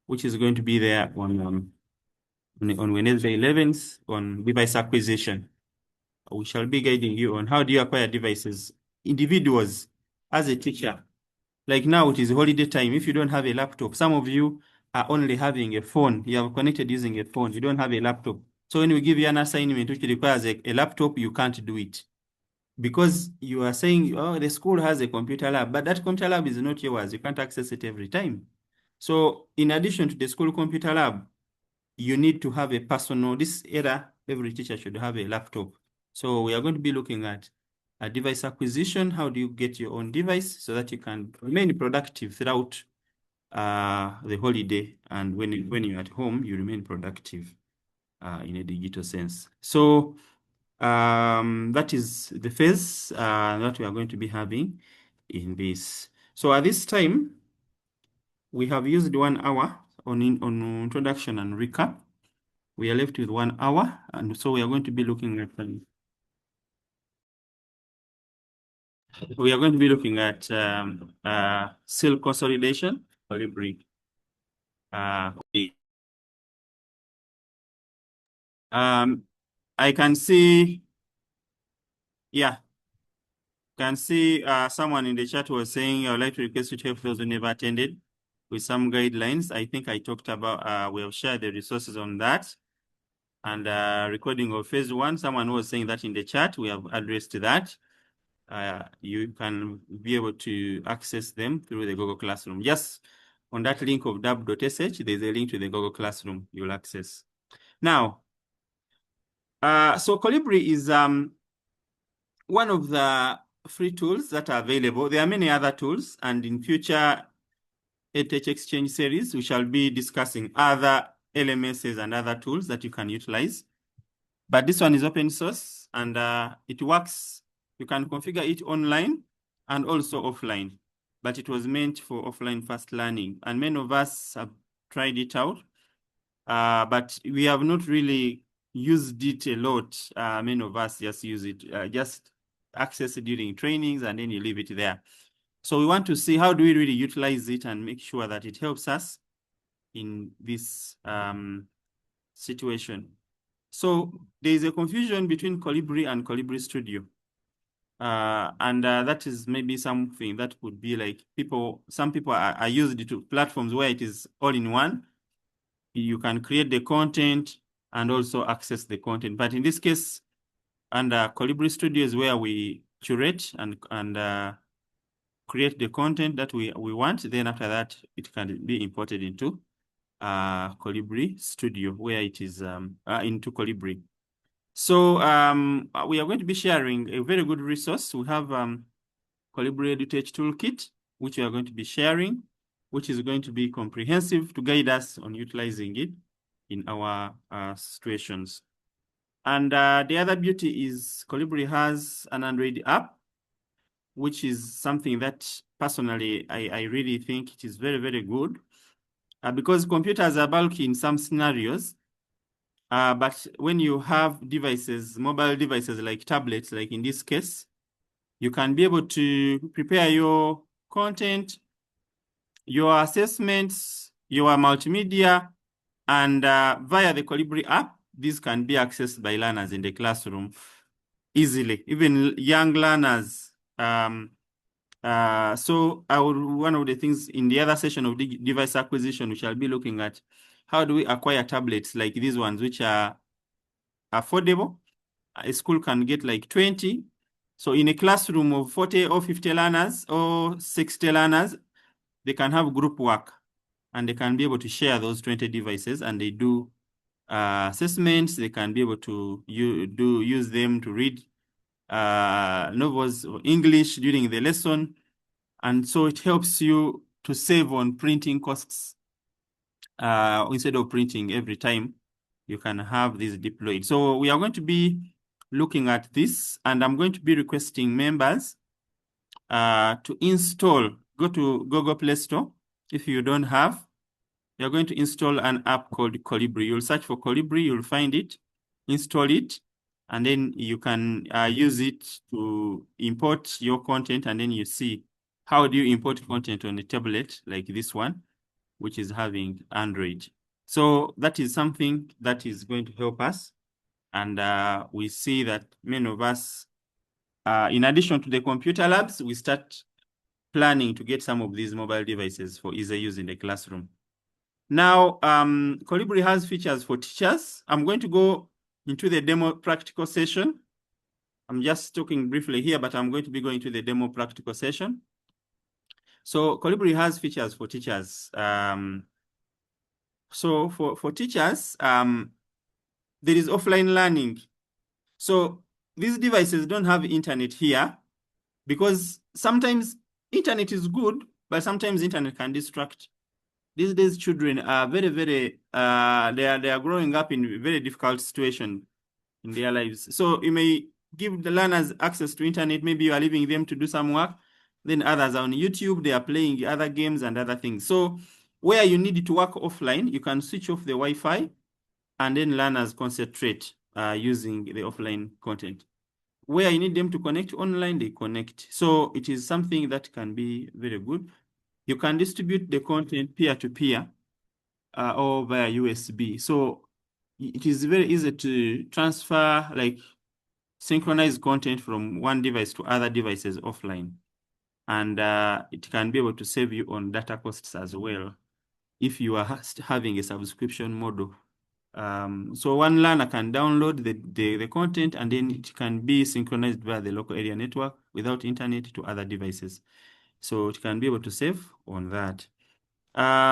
which is going to be there on Wednesday 11th on device acquisition. We shall be guiding you on how do you acquire devices. Individuals, as a teacher, like now it is holiday time. If you don't have a laptop, some of you are only having a phone. You have connected using a phone. You don't have a laptop. So when we give you an assignment which requires a laptop, you can't do it. Because you are saying, oh, the school has a computer lab, but that computer lab is not yours. You can't access it every time. So in addition to the school computer lab, you need to have a personal, this era, every teacher should have a laptop. So we are going to be looking at a device acquisition. How do you get your own device so that you can remain productive throughout the holiday? And when you're at home, you remain productive in a digital sense. So that is the phase that we are going to be having in this. So at this time, we have used 1 hour on introduction and recap. We are left with 1 hour, and so we are going to be looking at cell consolidation, Kolibri. I can see, someone in the chat was saying, I would like to request you to help those who never attended with some guidelines. I think I talked about, we have shared the resources on that. And recording of phase 1, someone was saying that in the chat, we have addressed that. You can be able to access them through the Google Classroom. Just on that link of dab.sh, there's a link to the Google Classroom you'll access. Now, so Kolibri is one of the free tools that are available. There are many other tools, and in future EdTech Exchange series, we shall be discussing other LMSs and other tools that you can utilize. But this one is open source, and it works. You can configure it online and also offline, but it was meant for offline fast learning. And many of us have tried it out, but we have not really used it a lot. Many of us just use it, just access it during trainings, and then you leave it there. So we want to see how do we really utilize it and make sure that it helps us in this situation. So there is a confusion between Kolibri and Kolibri Studio. And that is maybe something that would be like some people are used to platforms where it is all in one. You can create the content and also access the content. But in this case, under Kolibri Studio is where we curate and create the content that we want. Then after that, it can be imported into Kolibri Studio, where it is into Kolibri. So we are going to be sharing a very good resource. We have Kolibri EdTech Toolkit, which we are going to be sharing, which is going to be comprehensive to guide us on utilizing it in our situations. And the other beauty is Kolibri has an Android app, which is something that personally I really think it is very, very good because computers are bulky in some scenarios. But when you have devices, mobile devices like tablets, like in this case, you can be able to prepare your content, your assessments, your multimedia, and via the Kolibri app, these can be accessed by learners in the classroom easily, even young learners. So one of the things in the other session of device acquisition, we shall be looking at how do we acquire tablets like these ones, which are affordable. A school can get like 20. So in a classroom of 40 or 50 learners or 60 learners, they can have group work and they can be able to share those 20 devices, and they do assessments. They can be able to use them to read novels or English during the lesson. And so it helps you to save on printing costs. Instead of printing every time, you can have this deployed. So we are going to be looking at this, and I'm going to be requesting members to install, go to Google Play Store if you don't have, you're going to install an app called Kolibri. You'll search for Kolibri, you'll find it, install it, and then you can use it to import your content, and then you see how do you import content on a tablet like this one, which is having Android. So that is something that is going to help us. And we see that many of us, in addition to the computer labs, we start planning to get some of these mobile devices for easy use in the classroom. Now, Kolibri has features for teachers. I'm going to go into the demo practical session. I'm just talking briefly here, but I'm going to be going to the demo practical session. So Kolibri has features for teachers. So for teachers, there is offline learning. So these devices don't have internet here because sometimes internet is good, but sometimes internet can distract. These days, children are very, they are growing up in a very difficult situation in their lives. So you may give the learners access to internet. Maybe you are leaving them to do some work. Then others are on YouTube. They are playing other games and other things. So where you need to work offline, you can switch off the Wi-Fi and then learners concentrate using the offline content. Where you need them to connect online, they connect. So it is something that can be very good. You can distribute the content peer-to-peer or via USB. So it is very easy to transfer, like synchronize content from one device to other devices offline. And it can be able to save you on data costs as well if you are having a subscription model. So one learner can download the content and then it can be synchronized via the local area network without internet to other devices. So it can be able to save on that.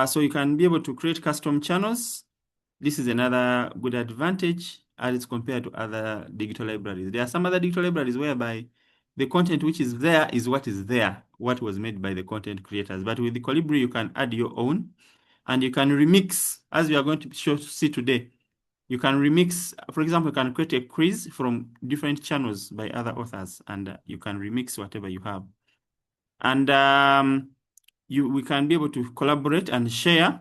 So you can be able to create custom channels. This is another good advantage as compared to other digital libraries. There are some other digital libraries whereby the content which is there is what is there, what was made by the content creators. But with the Kolibri, you can add your own and you can remix, as we are going to see today. You can remix, for example, you can create a quiz from different channels by other authors and you can remix whatever you have. And we can be able to collaborate and share.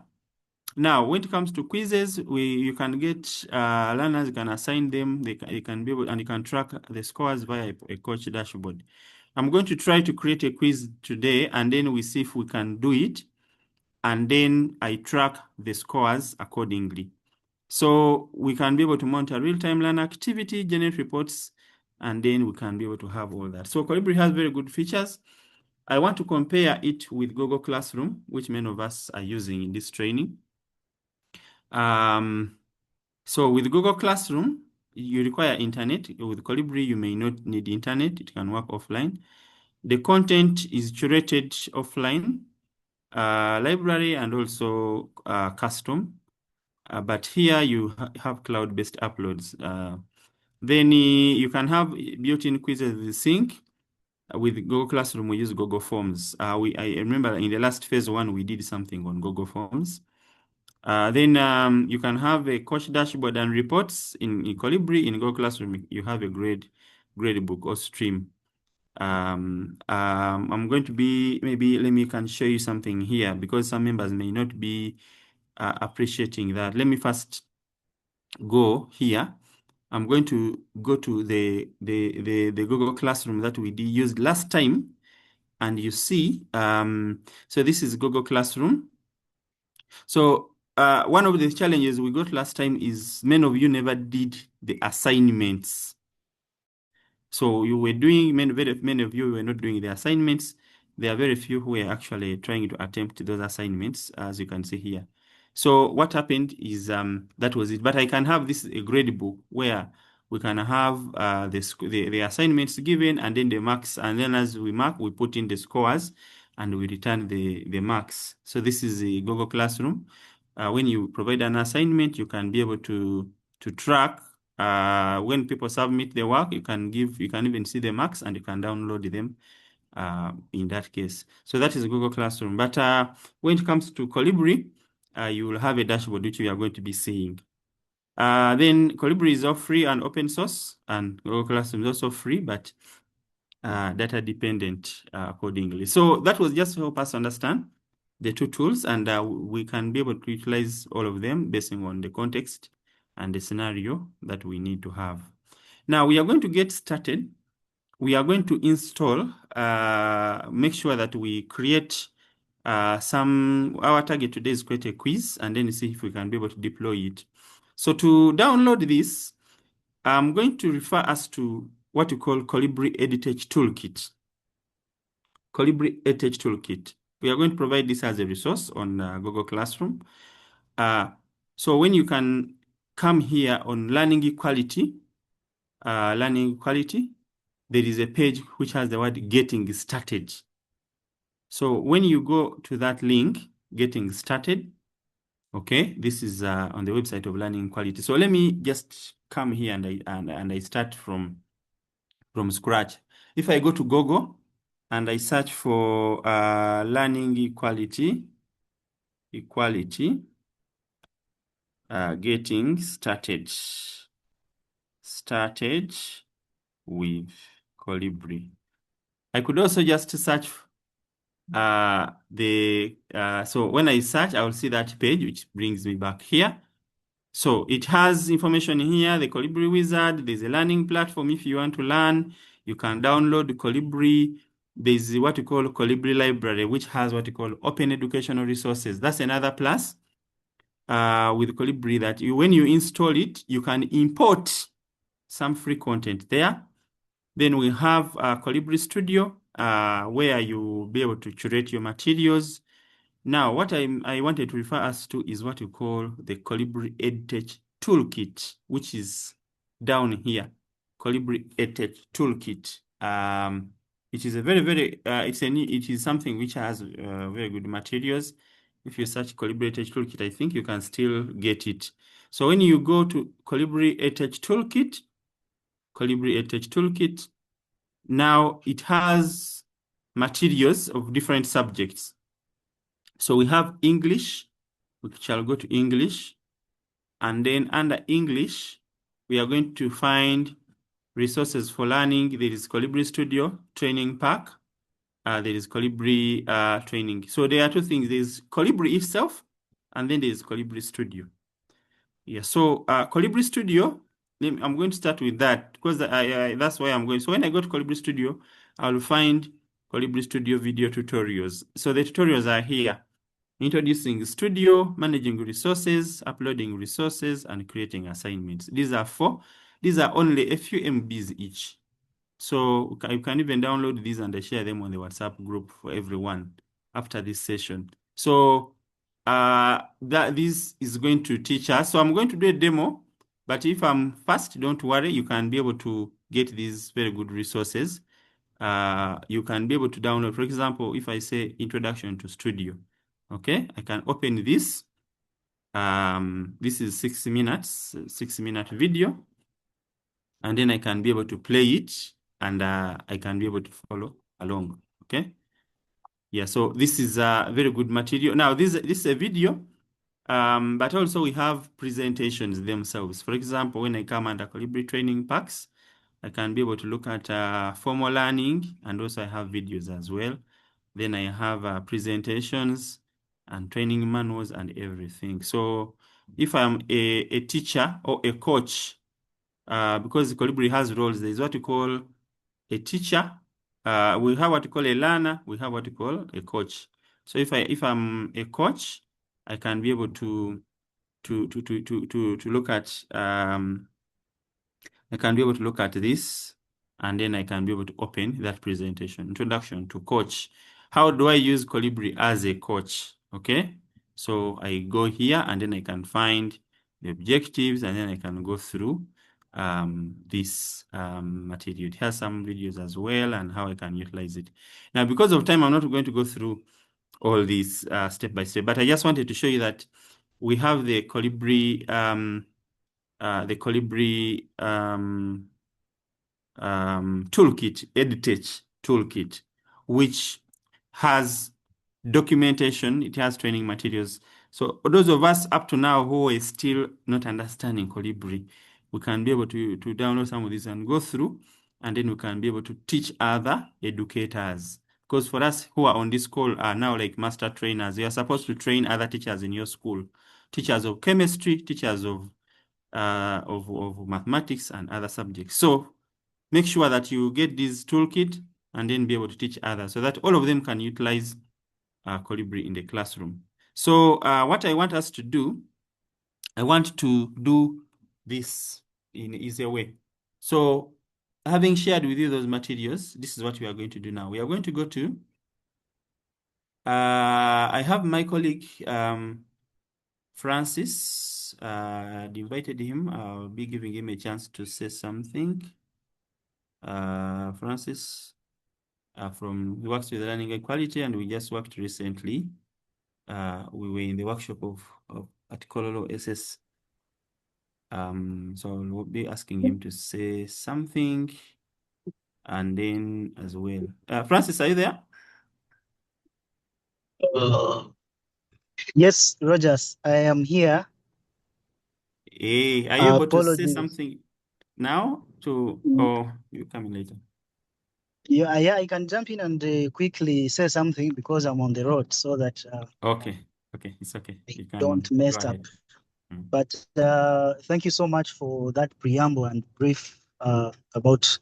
Now, when it comes to quizzes, you can get learners, you can assign them, they can be able, and you can track the scores via a coach dashboard. I'm going to try to create a quiz today, and then we see if we can do it. And then I track the scores accordingly. So we can be able to monitor real-time learner activity, generate reports, and then we can be able to have all that. So Kolibri has very good features. I want to compare it with Google Classroom, which many of us are using in this training. So with Google Classroom, you require internet. With Kolibri, you may not need internet. It can work offline. The content is curated offline, library, and also custom. But here you have cloud-based uploads. Then you can have built-in quizzes with sync. With Google Classroom, we use Google Forms. I remember in the last phase 1, we did something on Google Forms. Then you can have a coach dashboard and reports in Kolibri. In Google Classroom, you have a grade book or stream. I'm going to be, maybe let me can show you something here because some members may not be appreciating that. Let me first go here. I'm going to go to the Google Classroom that we used last time. And you see, so this is Google Classroom. So one of the challenges we got last time is many of you never did the assignments. So you were doing, many of you were not doing the assignments. There are very few who were actually trying to attempt those assignments, as you can see here. So what happened is that was it. But I can have this a grade book where we can have the assignments given and then the marks. And then as we mark, we put in the scores and we return the marks. So this is the Google Classroom. When you provide an assignment, you can be able to track when people submit the work. You can even see the marks and you can download them in that case. So that is Google Classroom. But when it comes to Kolibri, you will have a dashboard which we are going to be seeing. Then Kolibri is all free and open source, and Google Classroom is also free, but data dependent accordingly. So that was just to help us understand the two tools, and we can be able to utilize all of them based on the context and the scenario that we need to have. Now we are going to get started. We are going to install, make sure that we create our target today is create a quiz and then see if we can be able to deploy it. So to download this, I'm going to refer us to what we call Kolibri EdTech Toolkit. Kolibri EdTech Toolkit. We are going to provide this as a resource on Google Classroom. So when you can come here on learning equality, there is a page which has the word getting started. So when you go to that link, getting started, okay, this is on the website of learning equality. So let me just come here and I start from scratch. If I go to Google and I search for learning equality, getting started with Kolibri. I could also just search so when I search, I will see that page, which brings me back here. So it has information here, the Kolibri wizard. There's a learning platform. If you want to learn, you can download Kolibri. There's what we call Kolibri library, which has what we call open educational resources. That's another plus with Kolibri, that when you install it, you can import some free content there. Then we have Kolibri Studio, where you'll be able to curate your materials. Now, what I wanted to refer us to is what we call the Kolibri EdTech Toolkit, which is down here. Kolibri EdTech Toolkit. It is a very, it is something which has very good materials. If you search Kolibri EdTech Toolkit, I think you can still get it. So when you go to Kolibri EdTech Toolkit, now it has materials of different subjects. So we have English, we shall go to English, and then under English, we are going to find resources for learning. There is Kolibri Studio Training Pack. There is Kolibri Training. So there are two things. There's Kolibri itself, and then there's Kolibri Studio. Yeah, so Kolibri Studio, I'm going to start with that because that's why I'm going. So when I go to Kolibri Studio, I'll find Kolibri Studio video tutorials. So the tutorials are here. Introducing Studio, managing resources, uploading resources, and creating assignments. These are only a few MBs each. So you can even download these and share them on the WhatsApp group for everyone after this session. So this is going to teach us. So I'm going to do a demo, but if I'm fast, don't worry, you can be able to get these very good resources. You can be able to download, for example, if I say Introduction to Studio, okay, I can open this. This is 6 minutes, 6-minute video, and then I can be able to play it, and I can be able to follow along, okay? Yeah, so this is a very good material. Now, this is a video, but also we have presentations themselves. For example, when I come under Kolibri Training Packs, I can be able to look at formal learning, and also I have videos as well. Then I have presentations and training manuals and everything. So if I'm a teacher or a coach, because Kolibri has roles, there's what we call a teacher. We have what we call a learner. We have what we call a coach. So if I'm a coach, I can be able to look at I can be able to look at this, and then I can be able to open that presentation. Introduction to coach. How do I use Kolibri as a coach? Okay, so I go here and then I can find the objectives, and then I can go through this material. It has some videos as well and how I can utilize it. Now, because of time, I'm not going to go through all these step by step, but I just wanted to show you that we have the Kolibri toolkit, EdTech toolkit, which has documentation. It has training materials. So those of us up to now who are still not understanding Kolibri, we can be able to download some of these and go through, and then we can be able to teach other educators Because for us who are on this call are now like master trainers. You are supposed to train other teachers in your school, teachers of chemistry, teachers of mathematics and other subjects. So make sure that you get this toolkit and then be able to teach others so that all of them can utilize Kolibri in the classroom. So what I want us to do, I want to do this in an easier way. So having shared with you those materials, this is what we are going to do now. We are going to go to, I have my colleague, Francis. I invited him. I'll be giving him a chance to say something. Francis, he works with learning equality, and we just worked recently. We were in the workshop at Kololo SS. So we'll be asking him to say something, and then as well. Francis, are you there? Yes, Rogers, I am here. Hey, are you able to say Apologies. something now or you coming later? Yeah, I can jump in and quickly say something because I'm on the road so that Okay, it's okay. I You can don't go mess up. ahead. But thank you so much for that preamble and brief about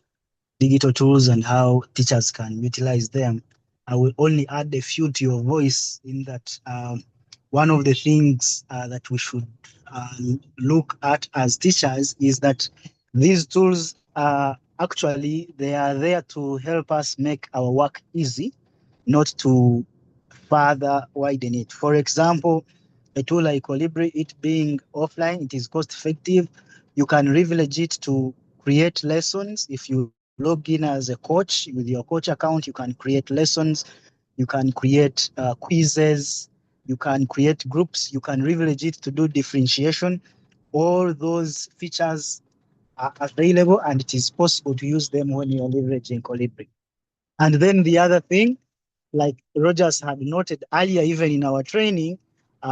digital tools and how teachers can utilize them. I will only add a few to your voice in that one of the things that we should look at as teachers is that these tools actually they are there to help us make our work easy, not to further widen it. For example, a tool like Kolibri, it being offline, it is cost effective. You can privilege it to create lessons. If you log in as a coach with your coach account, you can create lessons, you can create quizzes, you can create groups, you can privilege it to do differentiation. All those features are available and it is possible to use them when you are leveraging Kolibri. And then the other thing, like Rogers had noted earlier, even in our training,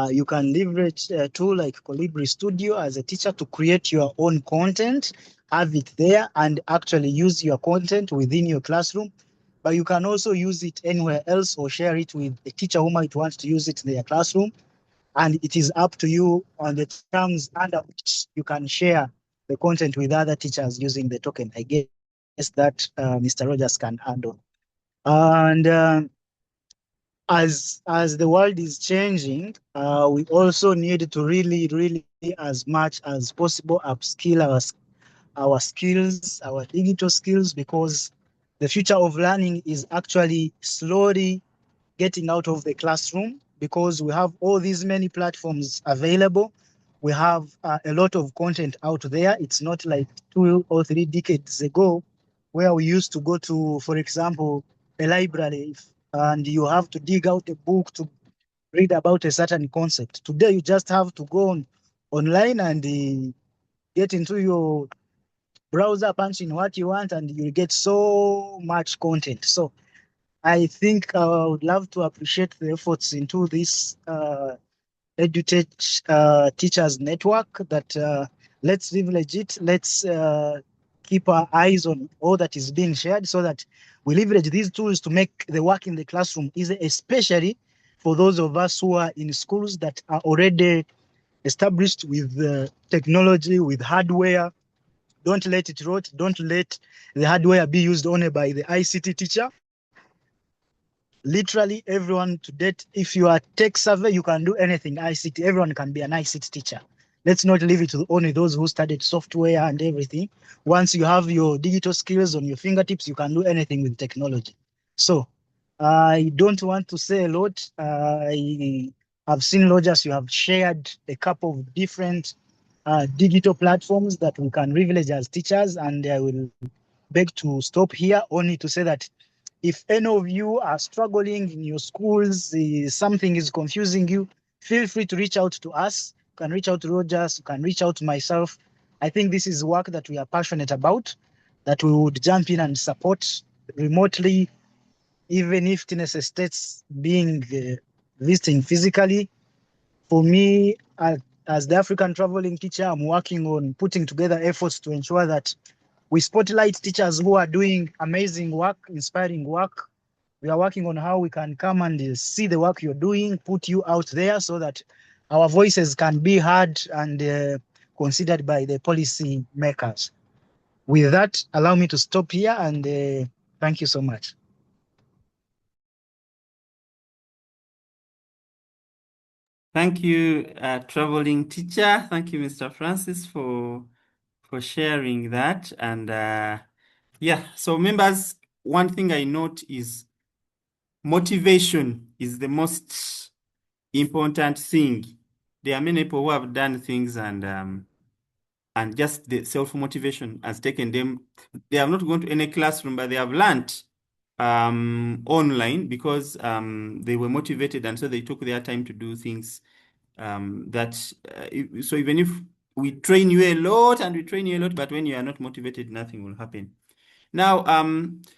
you can leverage a tool like Kolibri Studio as a teacher to create your own content, have it there, and actually use your content within your classroom. But you can also use it anywhere else or share it with a teacher who might want to use it in their classroom. And it is up to you on the terms under which you can share the content with other teachers using the token. I guess that Mr. Rogers can add on. And as the world is changing, we also need to really, as much as possible, upskill our skills, our digital skills, because the future of learning is actually slowly getting out of the classroom because we have all these many platforms available. We have a lot of content out there. It's not like 2 or 3 decades ago where we used to go to, for example, a library and you have to dig out a book to read about a certain concept. Today, you just have to go online and get into your browser, punch in what you want, and you get so much content. So I think I would love to appreciate the efforts into this EduTech Teachers Network that let's leverage it. Let's keep our eyes on all that is being shared so that we leverage these tools to make the work in the classroom easy, especially for those of us who are in schools that are already established with technology, with hardware. Don't let it rot. Don't let the hardware be used only by the ICT teacher. Literally everyone to date, if you are tech savvy, you can do anything ICT. Everyone can be an ICT teacher. Let's not leave it to only those who studied software and everything. Once you have your digital skills on your fingertips, you can do anything with technology. So I don't want to say a lot. I have seen, Rogers, you have shared a couple of different digital platforms that we can privilege as teachers, and I will beg to stop here only to say that if any of you are struggling in your schools, something is confusing you, feel free to reach out to us. You can reach out to Rogers, you can reach out to myself. I think this is work that we are passionate about, that we would jump in and support remotely, even if it necessitates being visiting physically. For me, as the African traveling teacher, I'm working on putting together efforts to ensure that we spotlight teachers who are doing amazing work, inspiring work, We are working on how we can come and see the work you're doing, put you out there so that our voices can be heard and considered by the policy makers. With that, allow me to stop here and thank you so much. Thank you, traveling teacher. Thank you, Mr. Francis, for sharing that. And yeah, so members, one thing I note is motivation is the most important thing. There are many people who have done things and just the self-motivation has taken them. They have not gone to any classroom, but they have learned online because they were motivated, and so they took their time to do things so even if we train you a lot and we train you a lot, but when you are not motivated, nothing will happen. Now,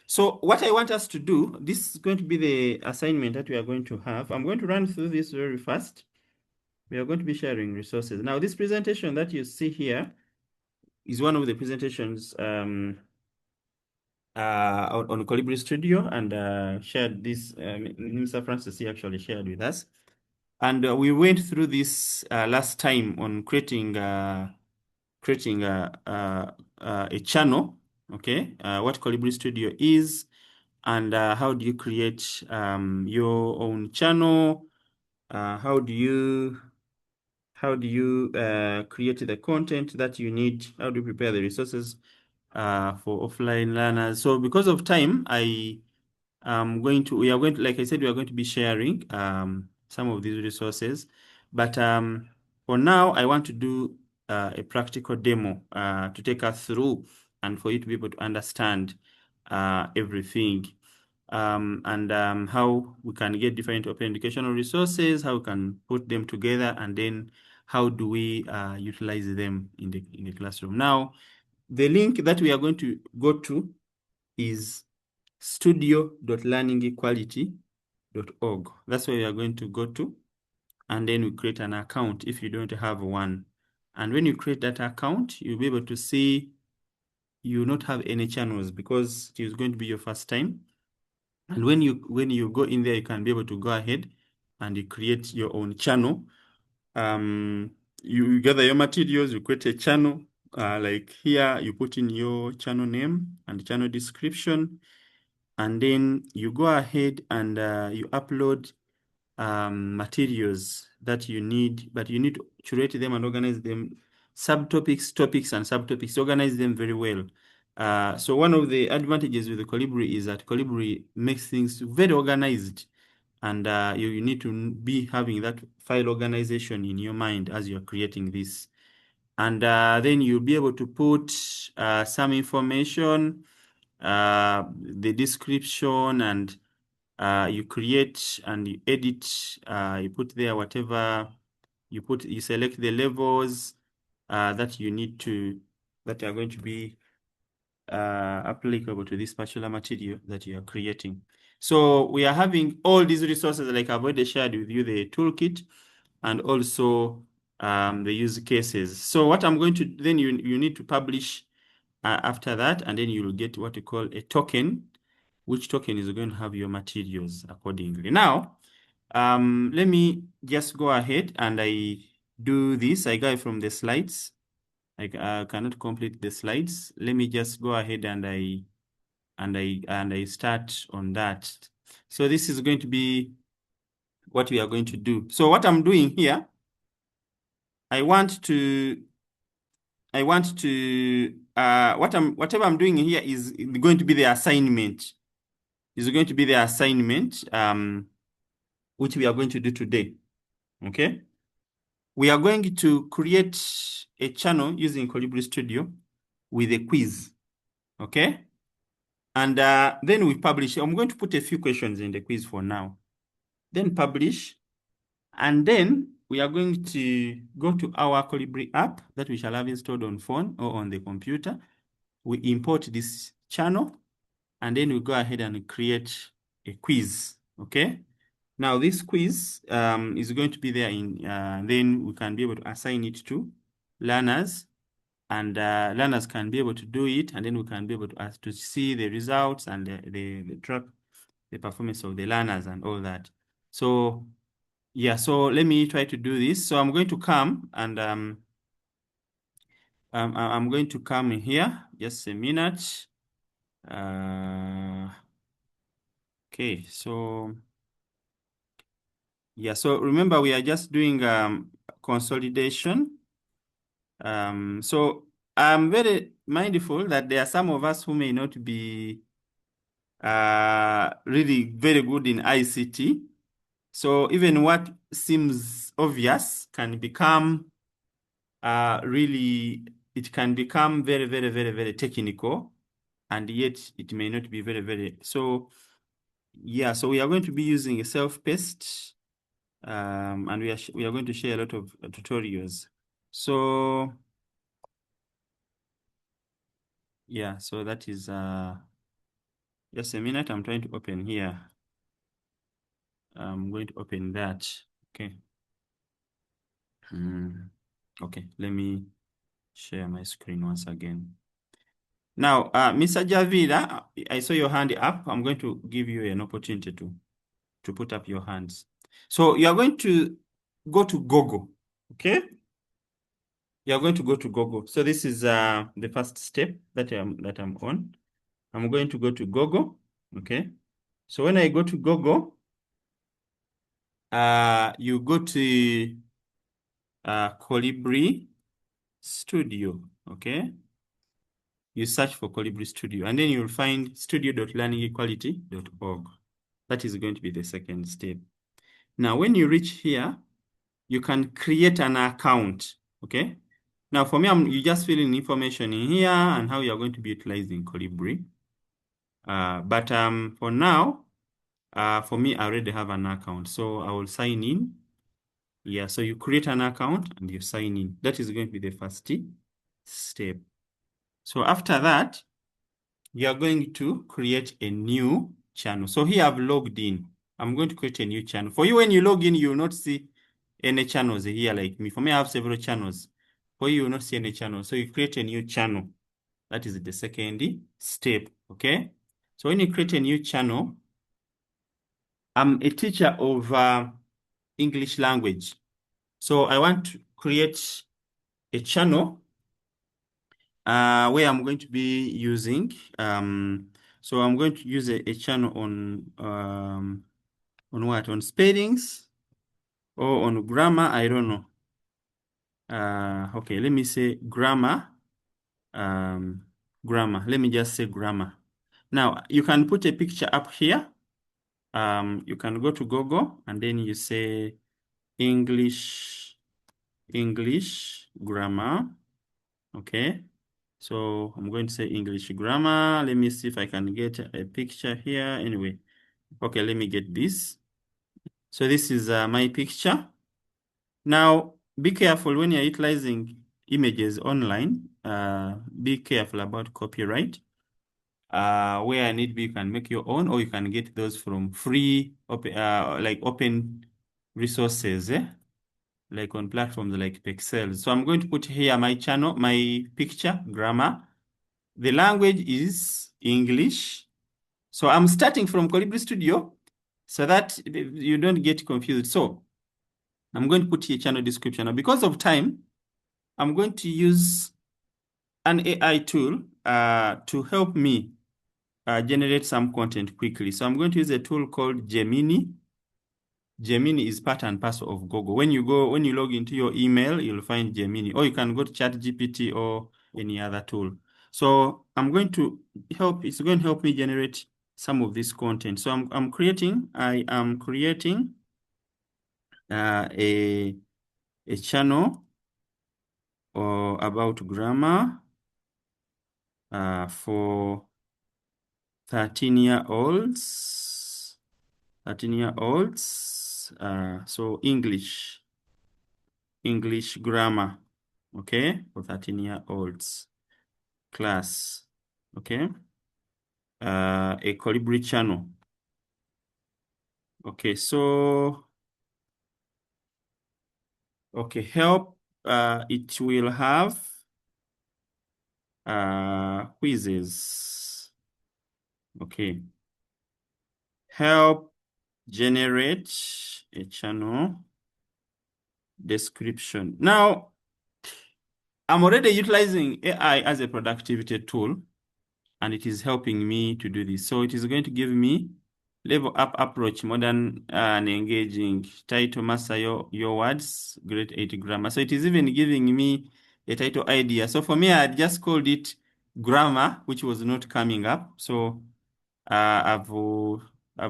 so what I want us to do, this is going to be the assignment that we are going to have. I'm going to run through this very fast. We are going to be sharing resources. Now, this presentation that you see here is one of the presentations on Kolibri Studio, and shared this, Mr. Francis actually shared with us. And we went through this last time on creating a channel, okay? What Kolibri Studio is, and how do you create your own channel? How do you create the content that you need? How do you prepare the resources for offline learners? So because of time, we are going to, like I said, we are going to be sharing some of these resources. But for now, I want to do a practical demo to take us through and for you to be able to understand everything. And how we can get different open educational resources, how we can put them together, and then how do we utilize them in the classroom. Now, the link that we are going to go to is studio.learningequality.org. That's where we are going to go to, and then we create an account if you don't have one. And when you create that account, you'll be able to see you will not have any channels because it is going to be your first time. And when you go in there, you can be able to go ahead and you create your own channel. You gather your materials, you create a channel. Like here, you put in your channel name and channel description, and then you go ahead and you upload materials that you need, but you need to curate them and organize them, subtopics, topics, and subtopics. Organize them very well. So one of the advantages with the Kolibri is that Kolibri makes things very organized, and you need to be having that file organization in your mind as you're creating this. And then you'll be able to put some information, the description, and you create and you edit, you put there whatever you put, you select the levels that you need to, that are going to be applicable to this particular material that you are creating. So we are having all these resources, like I've already shared with you, the toolkit and also the use cases. So what I'm going to, then you need to publish after that, and then you'll get what you call a token, which token is going to have your materials accordingly. Now, let me just go ahead and I do this. I go from the slides. I cannot complete the slides. Let me just go ahead and I start on that. So this is going to be what we are going to do. So what I'm doing here, whatever I'm doing here is going to be the assignment. Is going to be the assignment which we are going to do today. Okay. We are going to create a channel using Kolibri Studio with a quiz. Okay. And then we publish. I'm going to put a few questions in the quiz for now. Then publish. And then we are going to go to our Kolibri app that we shall have installed on phone or on the computer. We import this channel, and then we go ahead and create a quiz. Okay. Now this quiz is going to be there in, then we can be able to assign it to learners, and learners can be able to do it, and then we can be able to see the results and the the performance of the learners and all that. So yeah, so let me try to do this. So I'm going to come and I'm going to come in here, just a minute. Okay, so yeah, so remember we are just doing consolidation. So I'm very mindful that there are some of us who may not be really very good in ICT. So even what seems obvious can become it can become very, very, very, very technical, and yet it may not be very, very. So yeah, so we are going to be using a self-paced, and we are going to share a lot of tutorials. So yeah, so that is just a minute. I'm trying to open here. I'm going to open that. Okay. Okay, let me share my screen once again. Now, Mr. Javida, I saw your hand up. I'm going to give you an opportunity to put up your hands. So you are going to go to Google, okay? You are going to go to Google. So this is the first step that I'm on. I'm going to go to Google, okay? So when I go to Google, you go to Kolibri Studio, okay? You search for Kolibri Studio, and then you'll find studio.learningequality.org. That is going to be the second step. Now, when you reach here, you can create an account, okay? Now, for me, you just fill in information in here and how you're going to be utilizing Kolibri. But for now, for me, I already have an account, so I will sign in. Yeah, so you create an account and you sign in. That is going to be the first step. So after that, you are going to create a new channel. So here I've logged in. I'm going to create a new channel. For you, when you log in, you will not see any channels here like me. For me, I have several channels. For you, will not see any channel. So you create a new channel. That is the second step, okay? So when you create a new channel, I'm a teacher of English language. So I want to create a channel where I'm going to be using, so I'm going to use a channel on what? On spellings or on grammar? I don't know. Okay, let me say grammar. Grammar. Let me just say grammar. Now, you can put a picture up here. You can go to Google and then you say English grammar. Okay. So I'm going to say English grammar. Let me see if I can get a picture here. Anyway, okay, let me get this. So this is my picture. Now, be careful when you're utilizing images online. Be careful about copyright. Where need be, you can make your own, or you can get those from free, open resources, like on platforms like Pexel. So I'm going to put here my channel, my picture, grammar. The language is English. So I'm starting from Kolibri Studio so that you don't get confused. So I'm going to put here channel description. Now, because of time, I'm going to use an AI tool to help me generate some content quickly. So I'm going to use a tool called Gemini. Gemini is part and parcel of Google. When you log into your email, you'll find Gemini, or you can go to ChatGPT or any other tool. So it's going to help me generate some of this content. So I am creating a channel about grammar for 13-year-olds. 13-year-olds. So English grammar, okay, for 13-year-olds class, okay. A Kolibri channel. Okay, so okay, help. It will have quizzes. Okay. help generate a channel description. Now, I'm already utilizing AI as a productivity tool, and it is helping me to do this. So it is going to give me level up approach, modern and engaging, title, master your words, grade 8 grammar. So it is even giving me a title idea. So for me, I had just called it grammar, which was not coming up. So I've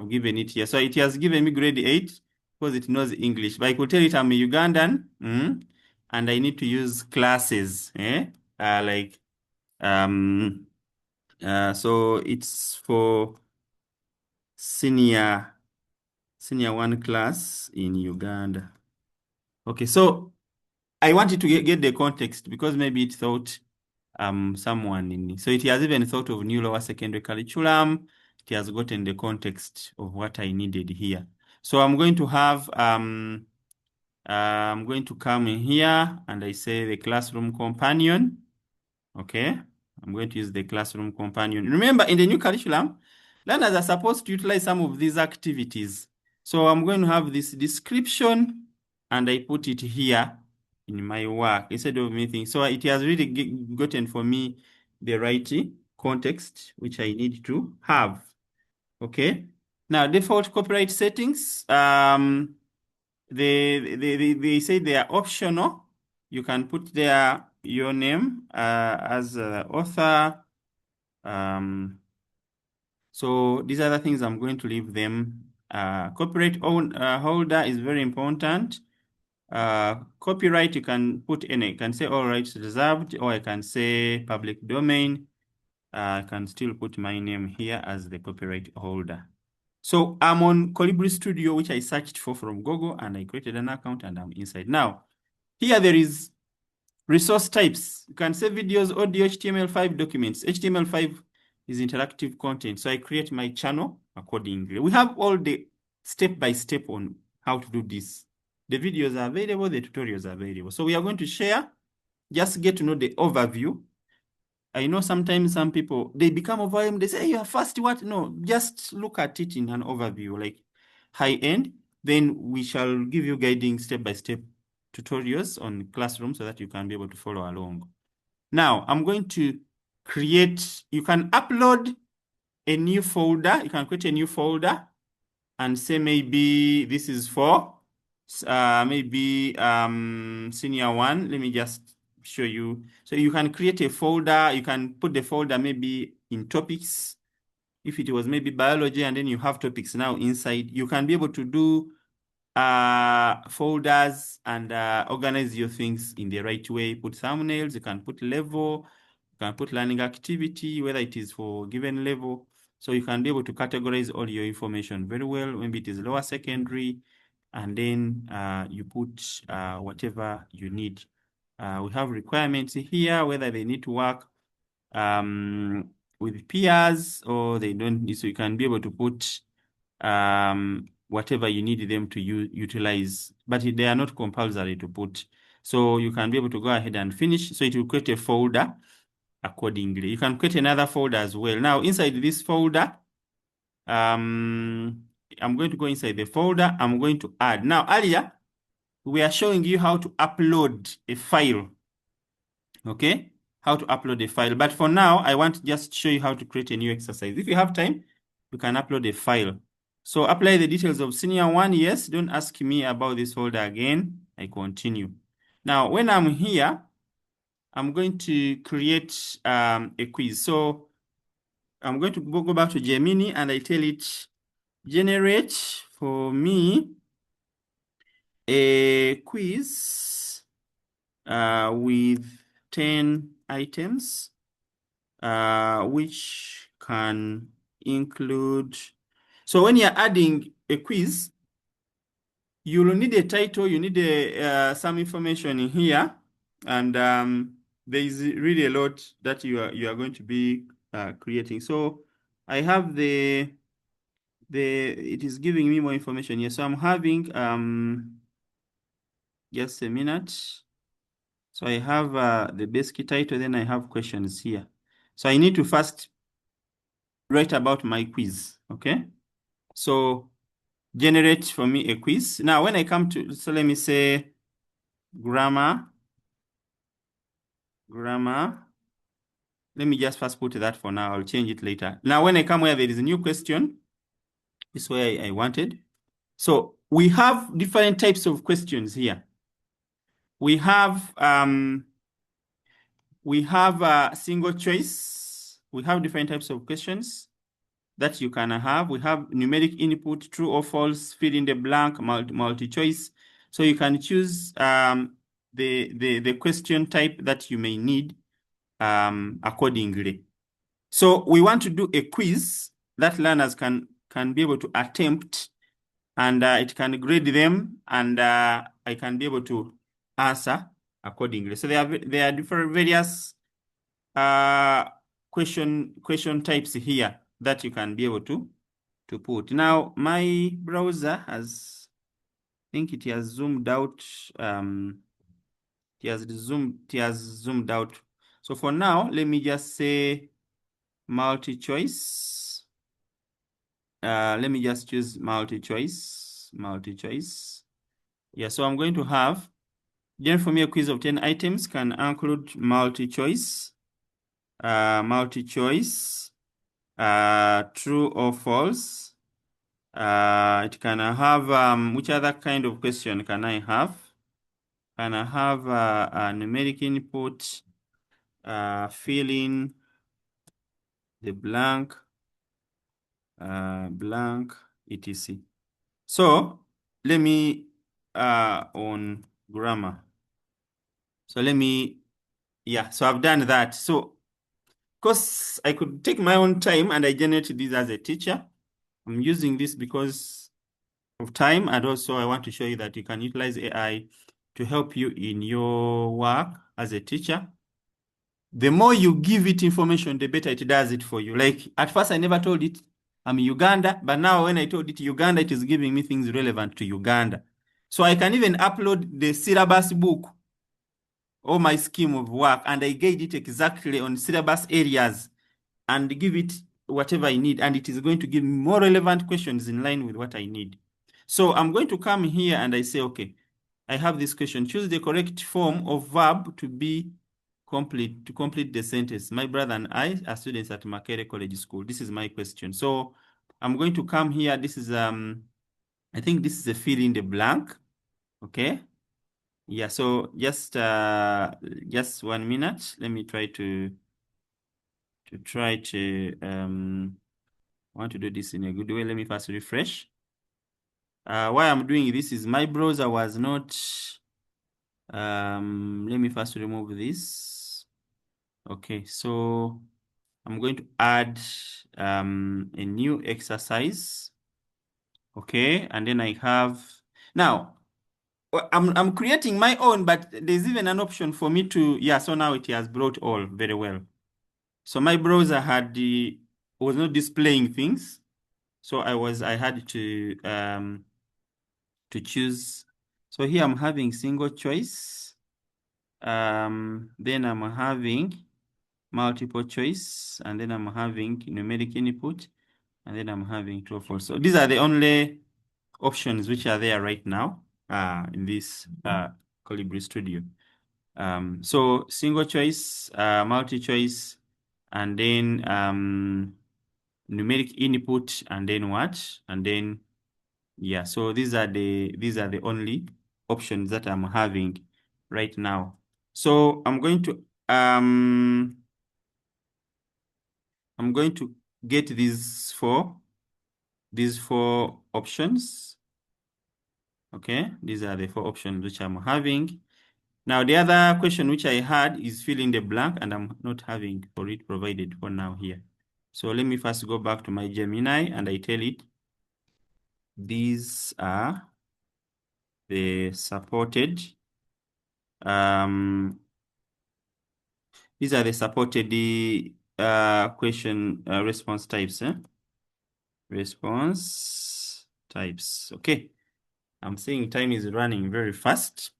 given it here. So it has given me grade 8 because it knows English. But I could tell it I'm a Ugandan, and I need to use classes, so it's for senior 1 class in Uganda. Okay, so I wanted to get the context because maybe it thought someone in. So it has even thought of new lower secondary curriculum. It has gotten the context of what I needed here. So I'm going to have I'm going to come in here and I say the classroom companion. Okay, I'm going to use the classroom companion. Remember, in the new curriculum, learners are supposed to utilize some of these activities. So I'm going to have this description and I put it here in my work instead of me thinking. So it has really gotten for me the right context, which I need to have. Okay. Now, default copyright settings, they say they are optional. You can put there your name as author. So these are the things I'm going to leave them. Copyright holder is very important. Copyright, you can put any. You can say all rights reserved, or I can say public domain. I can still put my name here as the copyright holder. So I'm on Kolibri Studio, which I searched for from Google, and I created an account and I'm inside. Now, here there is resource types. You can say videos, audio, HTML5 documents. HTML5 is interactive content. So I create my channel accordingly. We have all the step-by-step on how to do this. The videos are available, the tutorials are available. So we are going to share, just get to know the overview. I know sometimes some people, they become overwhelmed. They say, hey, you are fast, what? No, just look at it in an overview, like high end. Then we shall give you guiding step-by-step tutorials on Classroom so that you can be able to follow along. Now, I'm going to create, you can upload a new folder. You can create a new folder and say maybe this is for maybe senior 1. Let me just show you. So you can create a folder. You can put the folder maybe in topics. If it was maybe biology and then you have topics now inside, you can be able to do folders and organize your things in the right way. Put thumbnails, you can put level, you can put learning activity, whether it is for given level. So you can be able to categorize all your information very well. Maybe it is lower secondary, and then you put whatever you need. We have requirements here, whether they need to work with peers or they don't need. So you can be able to put whatever you need them to utilize, but they are not compulsory to put. So you can be able to go ahead and finish. So it will create a folder accordingly. You can create another folder as well. Now, inside this folder, I'm going to go inside the folder. I'm going to add. Now, earlier, we are showing you how to upload a file. Okay? How to upload a file. But for now, I want to just show you how to create a new exercise. If you have time, you can upload a file. So apply the details of senior 1. Yes, don't ask me about this folder again. I continue. Now, when I'm here, I'm going to create a quiz. So I'm going to go back to Gemini and I tell it, generate for me a quiz with 10 items, which can include. So when you're adding a quiz, you will need a title, you need some information in here, and there is really a lot that you are going to be creating. So I have it is giving me more information here. So I'm having just a minute. So I have the basic title, then I have questions here. So I need to first write about my quiz, okay? So generate for me a quiz. Now, when I come to, so let me say grammar. Let me just first put that for now. I'll change it later. Now, when I come where there is a new question, this is where I wanted. So we have different types of questions here. We have a single choice. We have different types of questions that you can have. We have numeric input, true or false, fill in the blank, multi-choice. So you can choose the question type that you may need accordingly. So we want to do a quiz that learners can be able to attempt, and it can grade them, and I can be able to answer accordingly. So there are different various question types here that you can be able to put. Now my browser has, I think it has zoomed out. It has zoomed out. So for now, let me just say multi-choice. Let me just choose multi-choice. Yeah, so I'm going to have, generate for me a quiz of 10 items can include multi-choice, true or false. It can have, which other kind of question can I have? Can I have a numeric input, fill in the blank, etc. So let me on grammar. So let me, yeah, so I've done that. So of course I could take my own time and I generate this as a teacher. I'm using this because of time, and also I want to show you that you can utilize AI to help you in your work as a teacher. The more you give it information, the better it does it for you. Like at first I never told it I'm Uganda, but now when I told it Uganda, it is giving me things relevant to Uganda. So I can even upload the syllabus book or my scheme of work, and I gauge it exactly on syllabus areas and give it whatever I need, and it is going to give me more relevant questions in line with what I need. So I'm going to come here and I say, okay, I have this question. Choose the correct form of verb to complete the sentence. My brother and I are students at Mukalele College School. This is my question. So I'm going to come here. This is I think this is a fill in the blank. Okay. Yeah, so just 1 minute. Let me try to I want to do this in a good way. Let me first refresh. Why I'm doing this is my browser was not, let me first remove this. Okay, so I'm going to add a new exercise. Okay, and then I have, now, I'm creating my own, but there's even an option for me to, yeah, so now it has brought all very well. So my browser was not displaying things. So I had to choose. So here I'm having single choice. Then I'm having multiple choice, and then I'm having numeric input, and then I'm having true or false. So these are the only options which are there right now in this Kolibri Studio. So single choice, multi-choice, and then numeric input, and then what? And then, yeah, so these are the only options that I'm having right now. So I'm going to get these four options. Okay, these are the 4 options which I'm having. Now, the other question which I had is fill in the blank, and I'm not having for it provided for now here. So let me first go back to my Gemini, and I tell it these are the supported, these are the supported question response types. Response types. Okay. I'm seeing time is running very fast.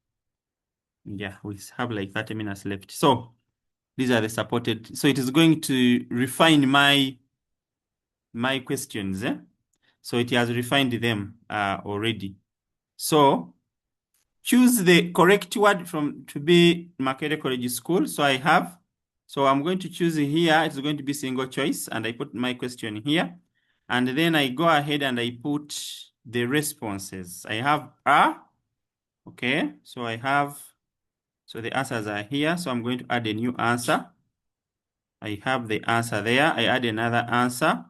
Yeah, we have like 30 minutes left. So these are the supported. So it is going to refine my questions. So it has refined them already. So choose the correct word to be Mukalele College School. So I'm going to choose here. It's going to be single choice, and I put my question here. And then I go ahead and I put the responses. I have okay. So the answers are here. So I'm going to add a new answer. I have the answer there. I add another answer.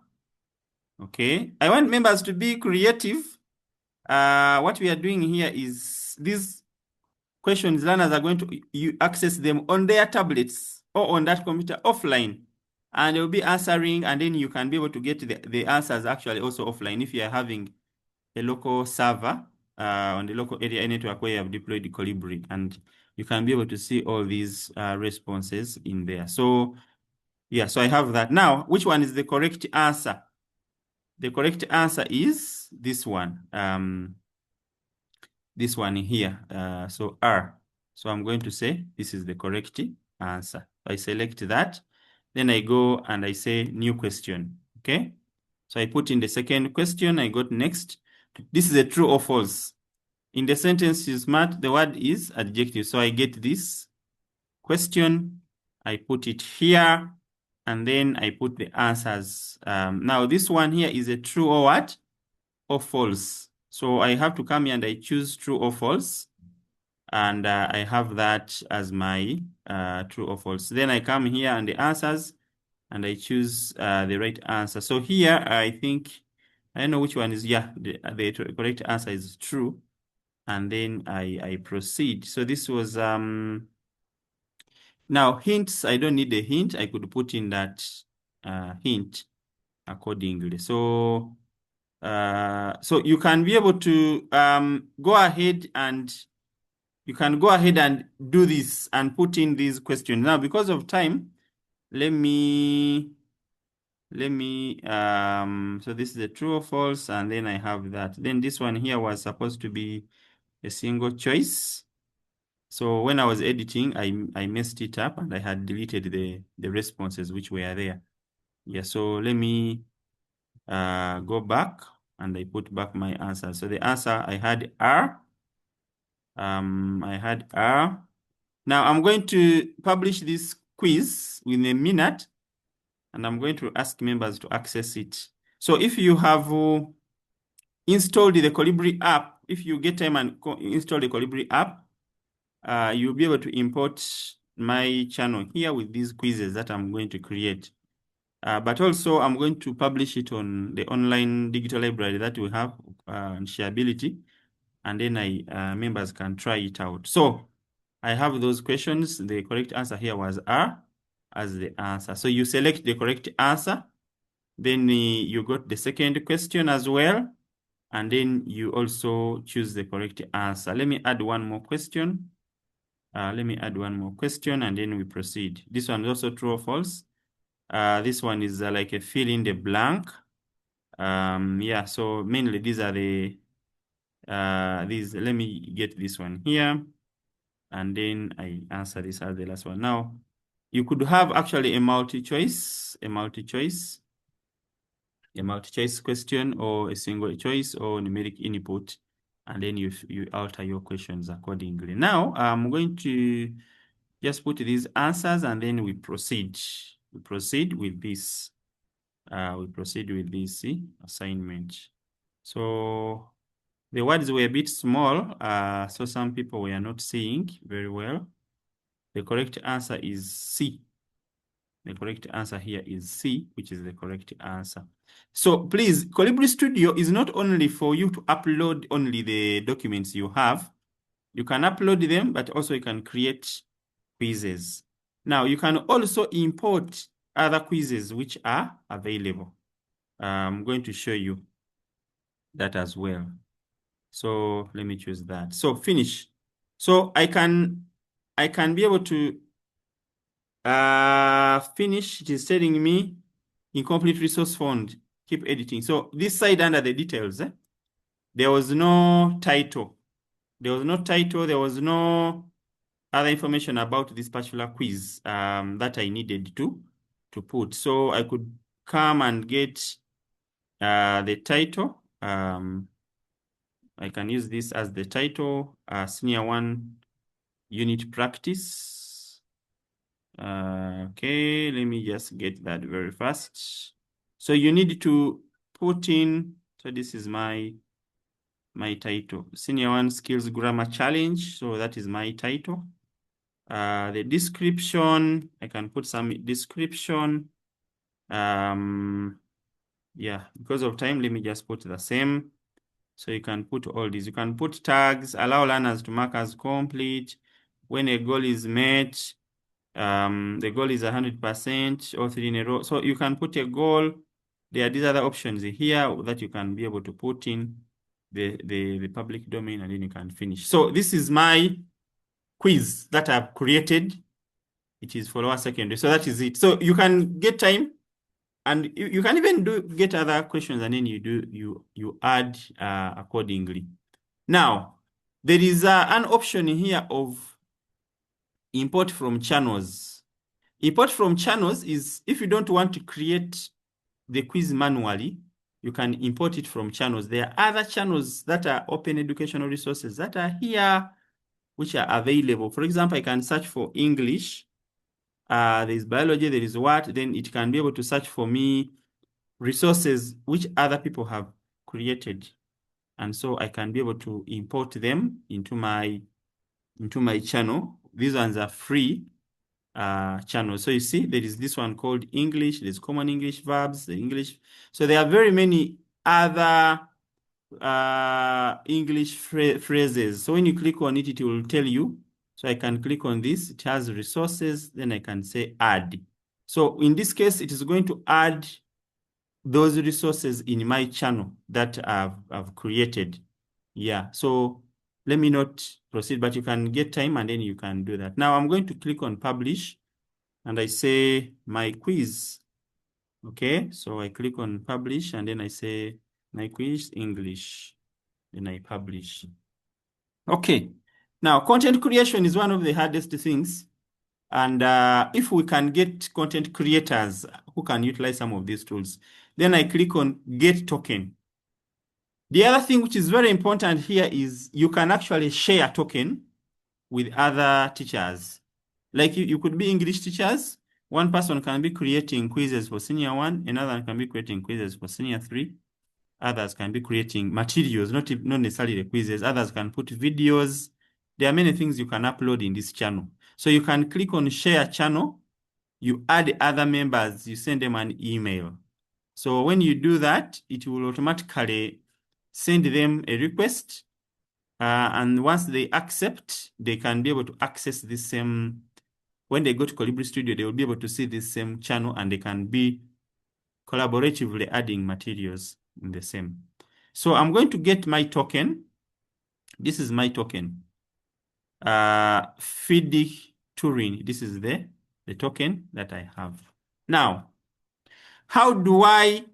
Okay. I want members to be creative. What we are doing here is these questions, learners are going to access them on their tablets or on that computer offline. And they'll be answering, and then you can be able to get the answers actually also offline if you are having a local server on the local area network where you have deployed the Kolibri, and you can be able to see all these responses in there. So yeah, so I have that. Now, which one is the correct answer? The correct answer is this one. This one here. So R. So I'm going to say this is the correct answer. I select that. Then I go and I say new question. Okay. So I put in the second question. I got next. This is a true or false. In the sentence is smart, the word is adjective. So I get this question. I put it here. And then I put the answers. Now this one here is a true or what? Or false. So I have to come here and I choose true or false. And I have that as my true or false. Then I come here and the answers, and I choose the right answer. So here, I think, I don't know which one is, yeah, the correct answer is true. And then I proceed. So this was, now hints, I don't need a hint. I could put in that hint accordingly. So you can be able to go ahead and do this and put in these questions. Now, because of time, let me, so this is a true or false, and then I have that. Then this one here was supposed to be a single choice. So when I was editing, I messed it up and I had deleted the responses which were there. Yeah, so let me go back and I put back my answer. So the answer, I had R. I had R. Now I'm going to publish this quiz within a minute, and I'm going to ask members to access it. So if you have installed the Kolibri app, if you get time and install the Kolibri app, you'll be able to import my channel here with these quizzes that I'm going to create. But also I'm going to publish it on the online digital library that we have on Shareability, and then members can try it out. So I have those questions. The correct answer here was R as the answer. So you select the correct answer. Then you got the second question as well. And then you also choose the correct answer. Let me add one more question. And then we proceed. This one is also true or false. This one is like a fill in the blank. Yeah, so mainly these are the, let me get this one here. And then I answer this as the last one. Now, you could have actually a multi-choice question, or a single choice, or numeric input, and then you alter your questions accordingly. Now, I'm going to just put these answers, and then we proceed. We proceed with this. Assignment. So the words were a bit small, so some people were not seeing very well. The correct answer is C. The correct answer here is C, which is the correct answer. So please, Kolibri Studio is not only for you to upload only the documents you have. You can upload them, but also you can create quizzes. Now, you can also import other quizzes which are available. I'm going to show you that as well. So let me choose that. So finish. So I can be able to finish. It is telling me incomplete resource found. Keep editing. So this side under the details, there was no title. There was no other information about this particular quiz that I needed to put. So I could come and get the title I can use this as the title, Senior 1 Unit Practice. Okay, let me just get that very fast. So you need to put in, so this is my title, Senior 1 Skills Grammar Challenge. So that is my title. The description, I can put some description. Yeah, because of time, let me just put the same. So you can put all these. You can put tags, allow learners to mark as complete. When a goal is met, the goal is 100% or 3 in a row. So you can put a goal. There are these other options here that you can be able to put in the public domain, and then you can finish. So this is my quiz that I've created. It is for lower secondary. So that is it. So you can get time, and you can even get other questions, and then you add accordingly. Now, there is an option here of import from channels. Import from channels is if you don't want to create the quiz manually, you can import it from channels. There are other channels that are open educational resources that are here, which are available. For example, I can search for English. There's biology, there is what, then it can be able to search for me resources which other people have created. And so I can be able to import them into my channel. These ones are free channels. So you see, there is this one called English, there's common English verbs, the English. So there are very many other English phrases. So when you click on it, it will tell you. So I can click on this, it has resources, then I can say add. So in this case, it is going to add those resources in my channel that I've created. Yeah, so let me not proceed, but you can get time and then you can do that. Now I'm going to click on publish and I say my quiz. Okay, so I click on publish and then I say my quiz English, then I publish. Okay, now content creation is one of the hardest things. And if we can get content creators who can utilize some of these tools, then I click on get token. The other thing which is very important here is you can actually share a token with other teachers. Like you could be English teachers. One person can be creating quizzes for senior 1, another can be creating quizzes for senior 3. Others can be creating materials, not necessarily the quizzes. Others can put videos. There are many things you can upload in this channel. So you can click on share channel, you add other members, you send them an email. So when you do that, it will automatically send them a request. And once they accept, they can be able to access this same, when they go to Kolibri Studio, they will be able to see this same channel and they can be collaboratively adding materials in the same. So I'm going to get my token. This is my token. Fidik Turing. This is the token that I have. Now, how do I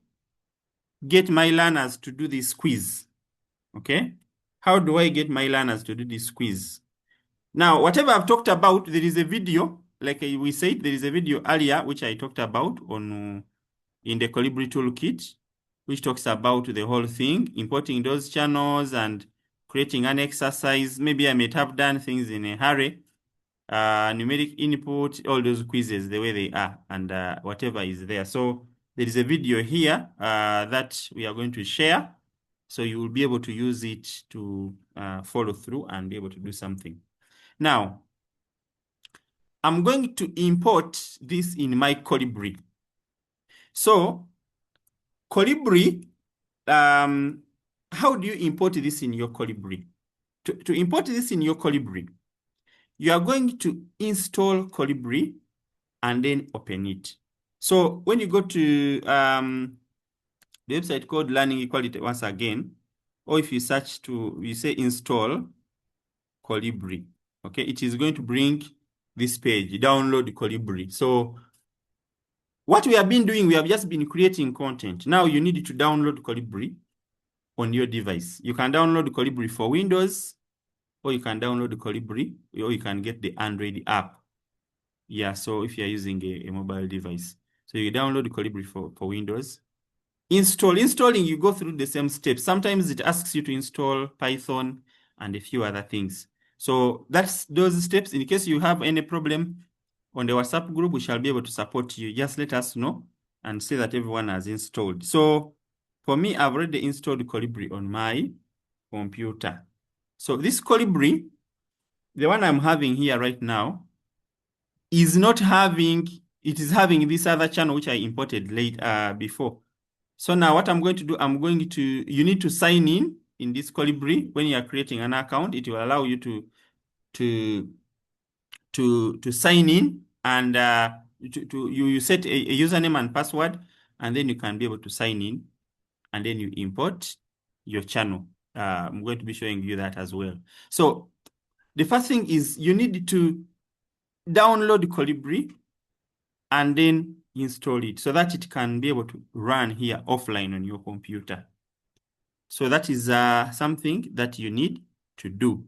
get my learners to do this quiz? Okay. How do I get my learners to do this quiz? Now, whatever I've talked about, there is a video, like we said, there is a video earlier, which I talked about on in the Kolibri toolkit, which talks about the whole thing, importing those channels and creating an exercise. Maybe I might have done things in a hurry, numeric input, all those quizzes the way they are, and whatever is there. So there is a video here that we are going to share. So you will be able to use it to follow through and be able to do something. Now, I'm going to import this in my Kolibri. So Kolibri, how do you import this in your Kolibri? To import this in your Kolibri, you are going to install Kolibri and then open it. So when you go to the website called Learning Equality once again, or if you search you say install Kolibri, okay, it is going to bring this page, download Kolibri. So what we have been doing, we have just been creating content. Now you need to download Kolibri on your device. You can download Kolibri for Windows, or you can download Kolibri, or you can get the Android app. Yeah, so if you're using a mobile device. So you download Kolibri for Windows, Installing, you go through the same steps. Sometimes it asks you to install Python and a few other things. So that's those steps. In case you have any problem on the WhatsApp group, we shall be able to support you. Just let us know and see that everyone has installed. So for me, I've already installed Kolibri on my computer. So this Kolibri, the one I'm having here right now, is not having, it is having this other channel which I imported before. So now what I'm going to do, you need to sign in this Kolibri. When you are creating an account, it will allow you to sign in, and you set a username and password, and then you can be able to sign in, and then you import your channel. I'm going to be showing you that as well. So the first thing is you need to download Kolibri and then install it so that it can be able to run here offline on your computer. So that is something that you need to do.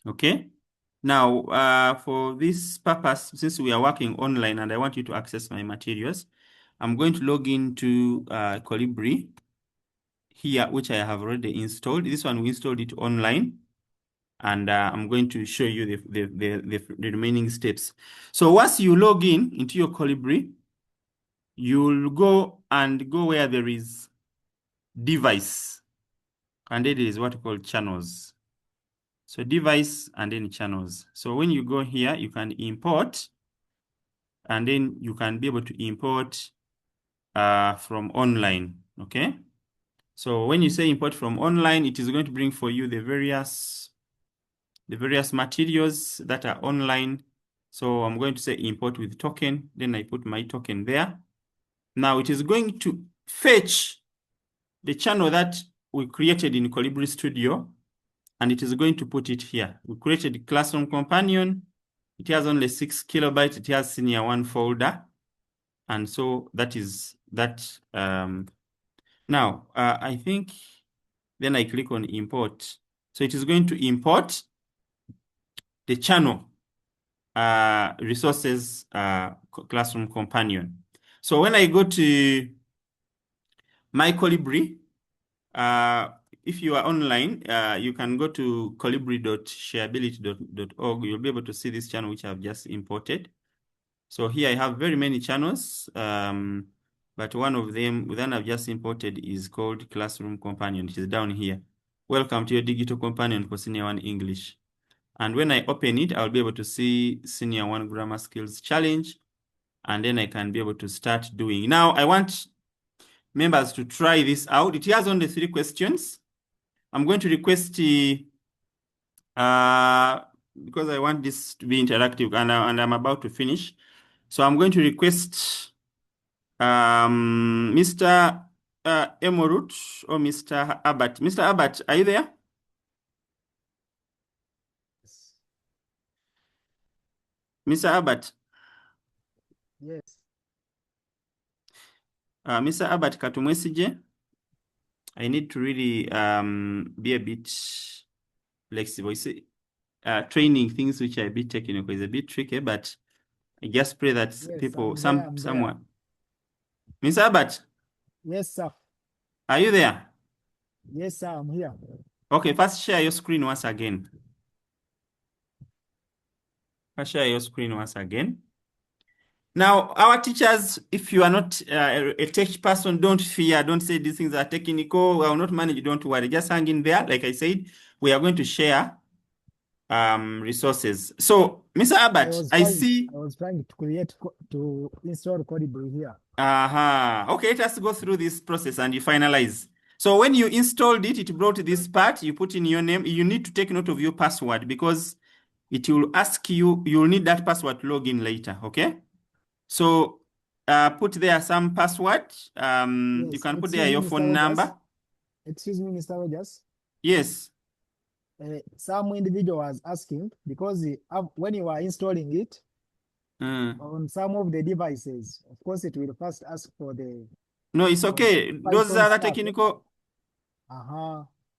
Okay. Now, for this purpose, since we are working online and I want you to access my materials, I'm going to log into Kolibri here, which I have already installed. This one, we installed it online. And I'm going to show you the remaining steps. So once you log into your Kolibri, you'll go where there is device, and it is what we call channels. So device and then channels. So when you go here, you can import, and then you can be able to import from online, okay? So when you say import from online, it is going to bring for you the various materials that are online. So I'm going to say import with token, then I put my token there. Now it is going to fetch the channel that we created in Kolibri Studio, and it is going to put it here. We created Classroom Companion. It has only 6 kilobytes. It has Senior 1 folder. And so that is that. Now, I think then I click on import. So it is going to import the channel resources Classroom Companion. So when I go to my Kolibri, if you are online, you can go to kolibri.shareability.org. You'll be able to see this channel which I've just imported. So here I have very many channels, but one of them that I've just imported is called Classroom Companion, which is down here. Welcome to your digital companion for Senior 1 English. And when I open it, I'll be able to see Senior 1 Grammar Skills Challenge, and then I can be able to start doing. Now, I want members to try this out. It has only 3 questions. I'm going to request, because I want this to be interactive, and I'm about to finish. So I'm going to request Mr. Emorut or Mr. Abbott. Mr. Abbott, are you there? Mr. Abbott. Yes. Mr. Abbott Katumwesije, I need to really be a bit flexible. You see, training things which are a bit technical is a bit tricky, but I just pray that people, someone. Mr. Abbott. Yes, sir. Are you there? Yes, sir, I'm here. Okay, first share your screen once again. Share your screen once again. Now, our teachers, if you are not a tech person, don't fear. Don't say these things are technical. We will not manage. Don't worry. Just hang in there. Like I said, we are going to share resources. So, Mr. Abbott, I see. I was trying to install Kolibri here. Okay, let us go through this process and you finalize. So when you installed it, it brought this part. You put in your name. You need to take note of your password because it will ask you. You'll need that password to log in later. Okay. So put there some password. Yes, you can put there your phone number. Excuse me, Mr. Rogers. Yes. Some individual was asking because when you are installing it on some of the devices, of course, it will first ask for the. No, it's okay. Those are the technical.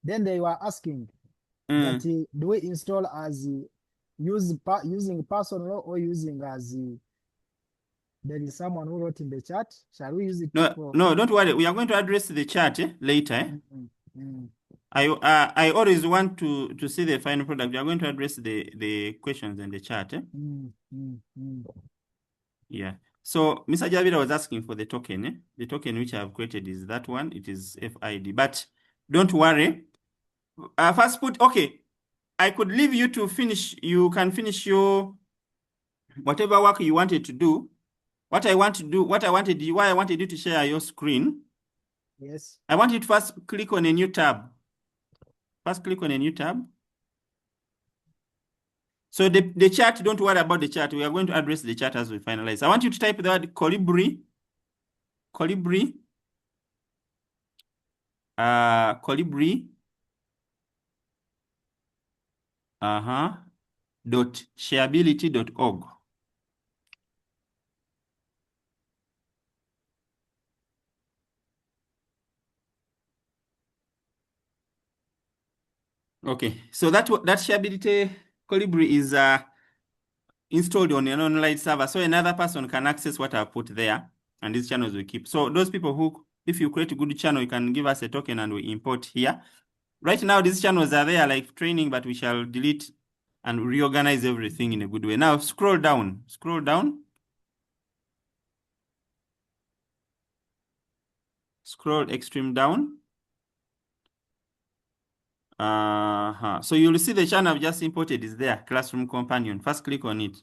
Then they were asking that do we install as using personal or using as There is someone who wrote in the chat. Shall we use it No, for? no, don't worry. We are going to address the chat later. Mm. I always want to see the final product. We are going to address the questions in the chat. Yeah. So Mr. Javira was asking for the token. The token which I have created is that one. It is FID. But don't worry. First put, okay. I could leave you to finish. You can finish your whatever work you wanted to do. Why I wanted you to share your screen. Yes. I want you to first click on a new tab. First click on a new tab. So the chat, don't worry about the chat. We are going to address the chat as we finalize. I want you to type the word Kolibri. Kolibri. Kolibri. .shareability.org. Okay, so that shareability Kolibri is installed on an online server, so another person can access what I put there, and these channels we keep. So those people who, if you create a good channel, you can give us a token and we import here. Right now, these channels are there like training, but we shall delete and reorganize everything in a good way. Now scroll down. Scroll extreme down. So you'll see the channel I've just imported is there, Classroom Companion. First click on it.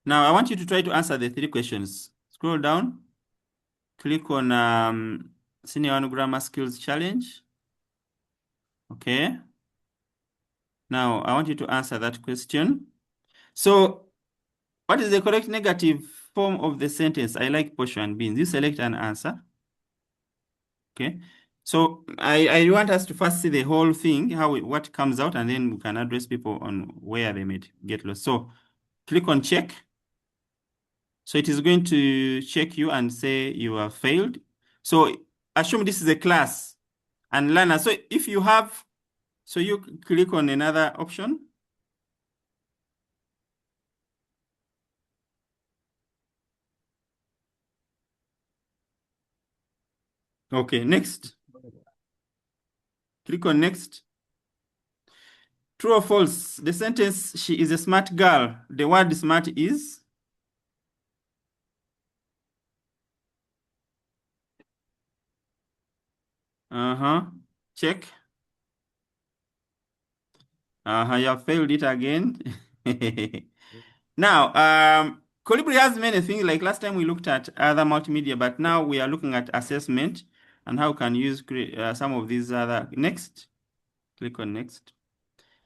Now I want you to try to answer the 3 questions. Scroll down, click on Senior 1 Grammar Skills Challenge. Okay. Now I want you to answer that question. So what is the correct negative form of the sentence? I like Posho and beans. You select an answer. Okay. So I want us to first see the whole thing, what comes out, and then we can address people on where they may get lost. So click on check. So it is going to check you and say you have failed. So assume this is a class and learner. So if you have, so you click on another option. Okay, next. Click on next. True or false? The sentence, she is a smart girl. The word smart is? Check. You have failed it again. Now, Kolibri has many things. Like last time we looked at other multimedia, but now we are looking at assessment and how can you use some of these other. Next. Click on next.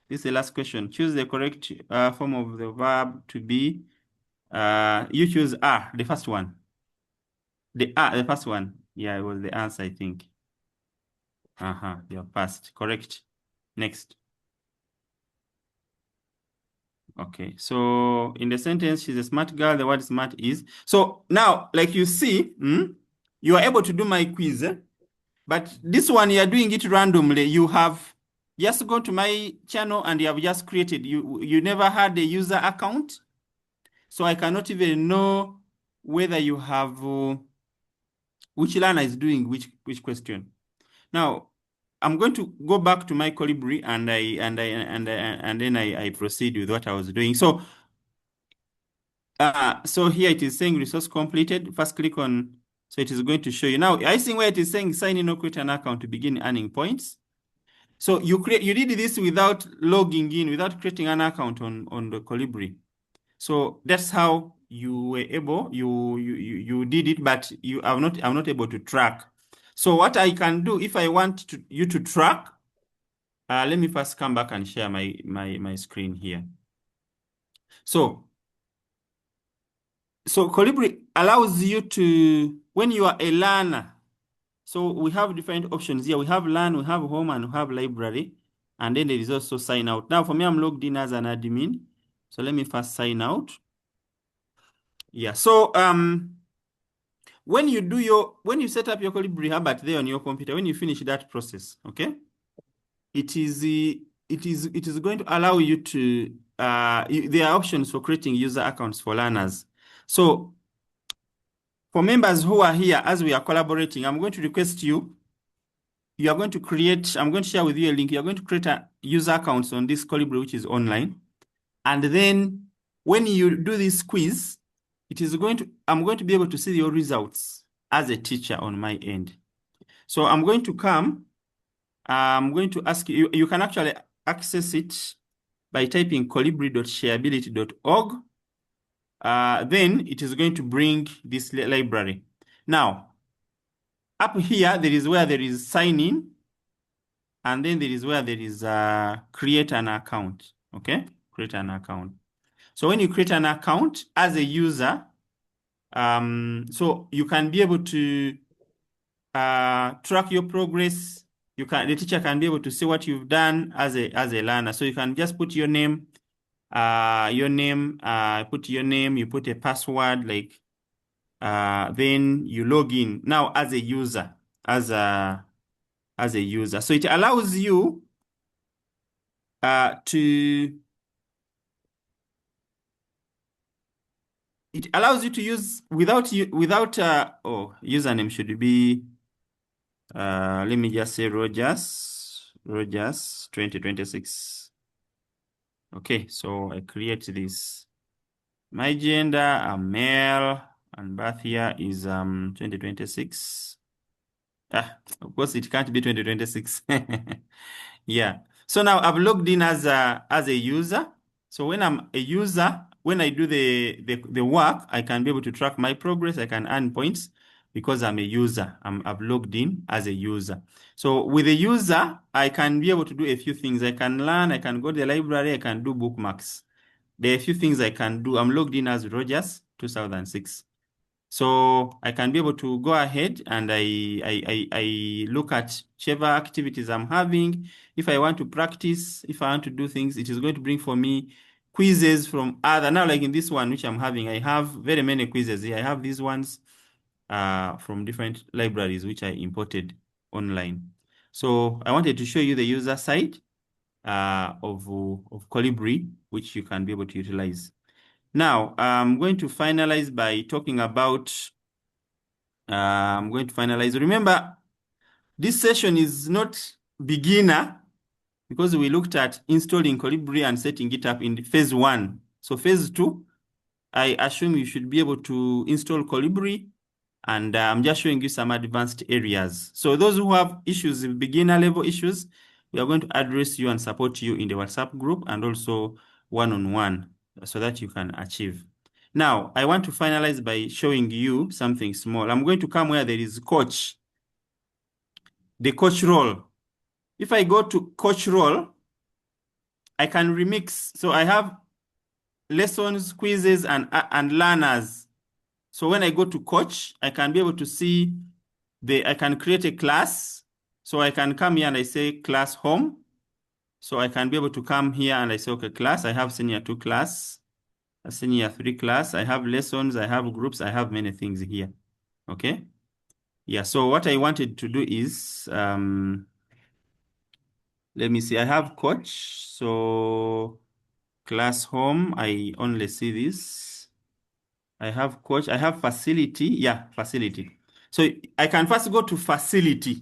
This is the last question. Choose the correct form of the verb to be. You choose the first one. The first one. Yeah, it was the answer, I think. You're passed. Correct. Next. Okay, so in the sentence, she's a smart girl, the word smart is. So now, like you see, you are able to do my quiz, but this one, you are doing it randomly. You have just go to my channel and you have just created, you never had a user account. So I cannot even know whether you have, which learner is doing which question. Now, I'm going to go back to my Kolibri and then I proceed with what I was doing. So here it is saying resource completed. First click on, so it is going to show you. Now, I think where it is saying sign in or create an account to begin earning points. So you did this without logging in, without creating an account on the Kolibri. So that's how you were able, you did it, but I'm not able to track. So what I can do, if I want you to track, let me first come back and share my screen here. So Kolibri allows you to, when you are a learner, so we have different options here. We have learn, we have home, and we have library. And then there is also sign out. Now for me, I'm logged in as an admin. So let me first sign out. Yeah, so when you set up your Kolibri Habit there on your computer, when you finish that process, okay, it is going to allow you to there are options for creating user accounts for learners. So for members who are here, as we are collaborating, I'm going to request you are going to create, I'm going to share with you a link. You're going to create a user accounts on this Kolibri, which is online. And then when you do this quiz, I'm going to be able to see your results as a teacher on my end. So I'm going to ask you, you can actually access it by typing kolibri.shareability.org. Then it is going to bring this library. Now, up here, there is where there is sign in, and then there is where there is create an account, okay? Create an account. So when you create an account as a user, so you can be able to track your progress. The teacher can be able to see what you've done as a learner. So you can just put your name, put your name, you put a password, like, then you log in now as a user, as a user. So it allows you to use without username should be let me just say Rogers 2026. Okay, so I create this. My gender, I'm male, and birth year is 2026. Of course it can't be 2026. Yeah. So now I've logged in as a user. So when I'm a user, when I do the work, I can be able to track my progress. I can earn points because I'm a user. I've logged in as a user. So with a user, I can be able to do a few things. I can learn, I can go to the library, I can do bookmarks. There are a few things I can do. I'm logged in as Rogers 2006. So I can be able to go ahead and I look at whichever activities I'm having. If I want to practice, if I want to do things, it is going to bring for me quizzes from other. Now, like in this one, which I'm having, I have very many quizzes here. I have these ones from different libraries, which I imported online. So I wanted to show you the user side of Kolibri, which you can be able to utilize. Now, I'm going to finalize by talking about, remember, this session is not beginner because we looked at installing Kolibri and setting it up in phase 1. So phase 2, I assume you should be able to install Kolibri, and I'm just showing you some advanced areas. So those who have issues, beginner level issues, we are going to address you and support you in the WhatsApp group and also one-on-one so that you can achieve. Now, I want to finalize by showing you something small. I'm going to come where there is coach, the coach role. If I go to coach role, I can remix. So I have lessons, quizzes, and learners. So when I go to coach, I can be able to see I can create a class. So I can come here and I say class home. So I can be able to come here and I say, okay, class, I have senior 2 class, a senior 3 class, I have lessons, I have groups, I have many things here. Okay. Yeah, so what I wanted to do is, let me see, I have coach. So class home, I only see this. I have coach, I have facility. Yeah, facility. So I can first go to facility.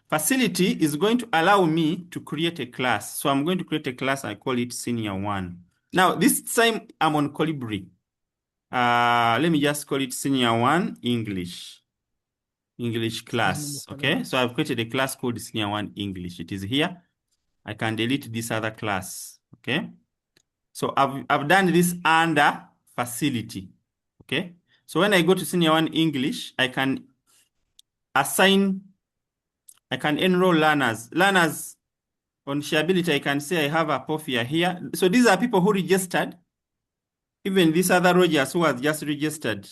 Facility is going to allow me to create a class. So I'm going to create a class, I call it senior 1. Now, this time I'm on Kolibri. Let me just call it senior 1 English class. Okay, so I've created a class called senior 1 English. It is here. I can delete this other class. Okay, so I've done this under facility. Okay, so when I go to senior 1 English, I can assign, I can enroll learners. Learners on shareability, I can say I have Apophia here. So these are people who registered. Even this other Rogers who has just registered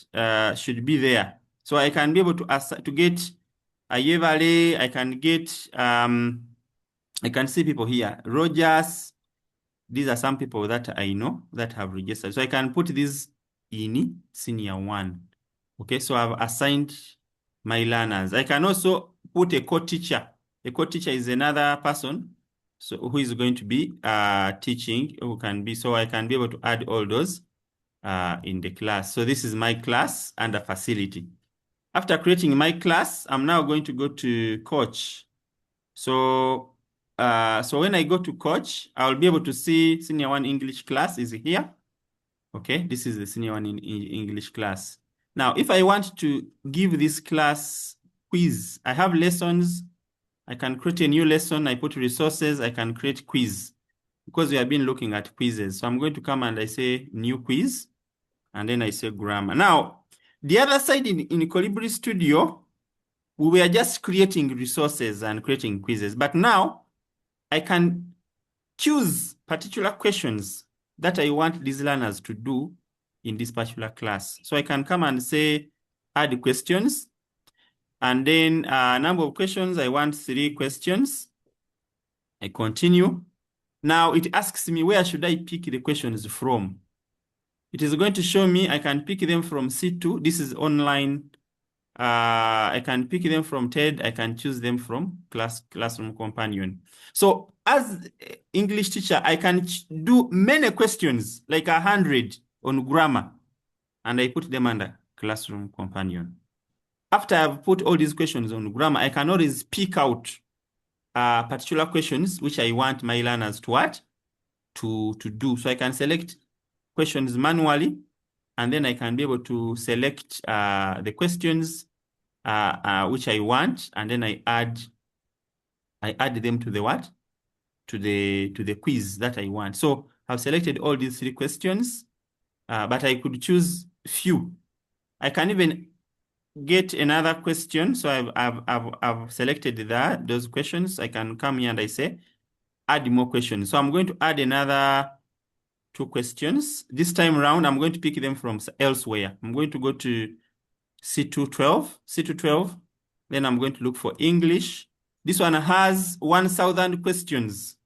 should be there. So I can be able to get Ayevale, I can get, I can see people here. Rogers, these are some people that I know that have registered. So I can put this in senior 1. Okay, so I've assigned my learners. I can also put a co-teacher. A co-teacher is another person So who is going to be teaching, who can be, so I can be able to add all those in the class. So this is my class under facility. After creating my class, I'm now going to go to coach. So, so when I go to coach, I'll be able to see senior 1 English class is here. Okay, this is the senior 1 in English class. Now, if I want to give this class quiz, I have lessons. I can create a new lesson. I put resources. I can create quiz because we have been looking at quizzes. So I'm going to come and I say new quiz, and then I say grammar. Now, the other side in Kolibri Studio, we were just creating resources and creating quizzes. But now I can choose particular questions that I want these learners to do in this particular class. So I can come and say, add questions. And then number of questions, I want 3 questions. I continue. Now it asks me, where should I pick the questions from? It is going to show me I can pick them from C2. This is online. I can pick them from TED. I can choose them from Classroom Companion. So as English teacher, I can do many questions, like 100 on grammar, and I put them under Classroom Companion. After I've put all these questions on grammar, I can always pick out particular questions which I want my learners to what? To do. So I can select questions manually, and then I can be able to select the questions which I want, and then I add them to the what? To the quiz that I want. So I've selected all these 3 questions, but I could choose few. I can even get another question. So I've selected those questions. I can come here and I say, add more questions. So I'm going to add another 2 questions. This time around, I'm going to pick them from elsewhere. I'm going to go to C212. Then I'm going to look for English. This one has 1,000 questions.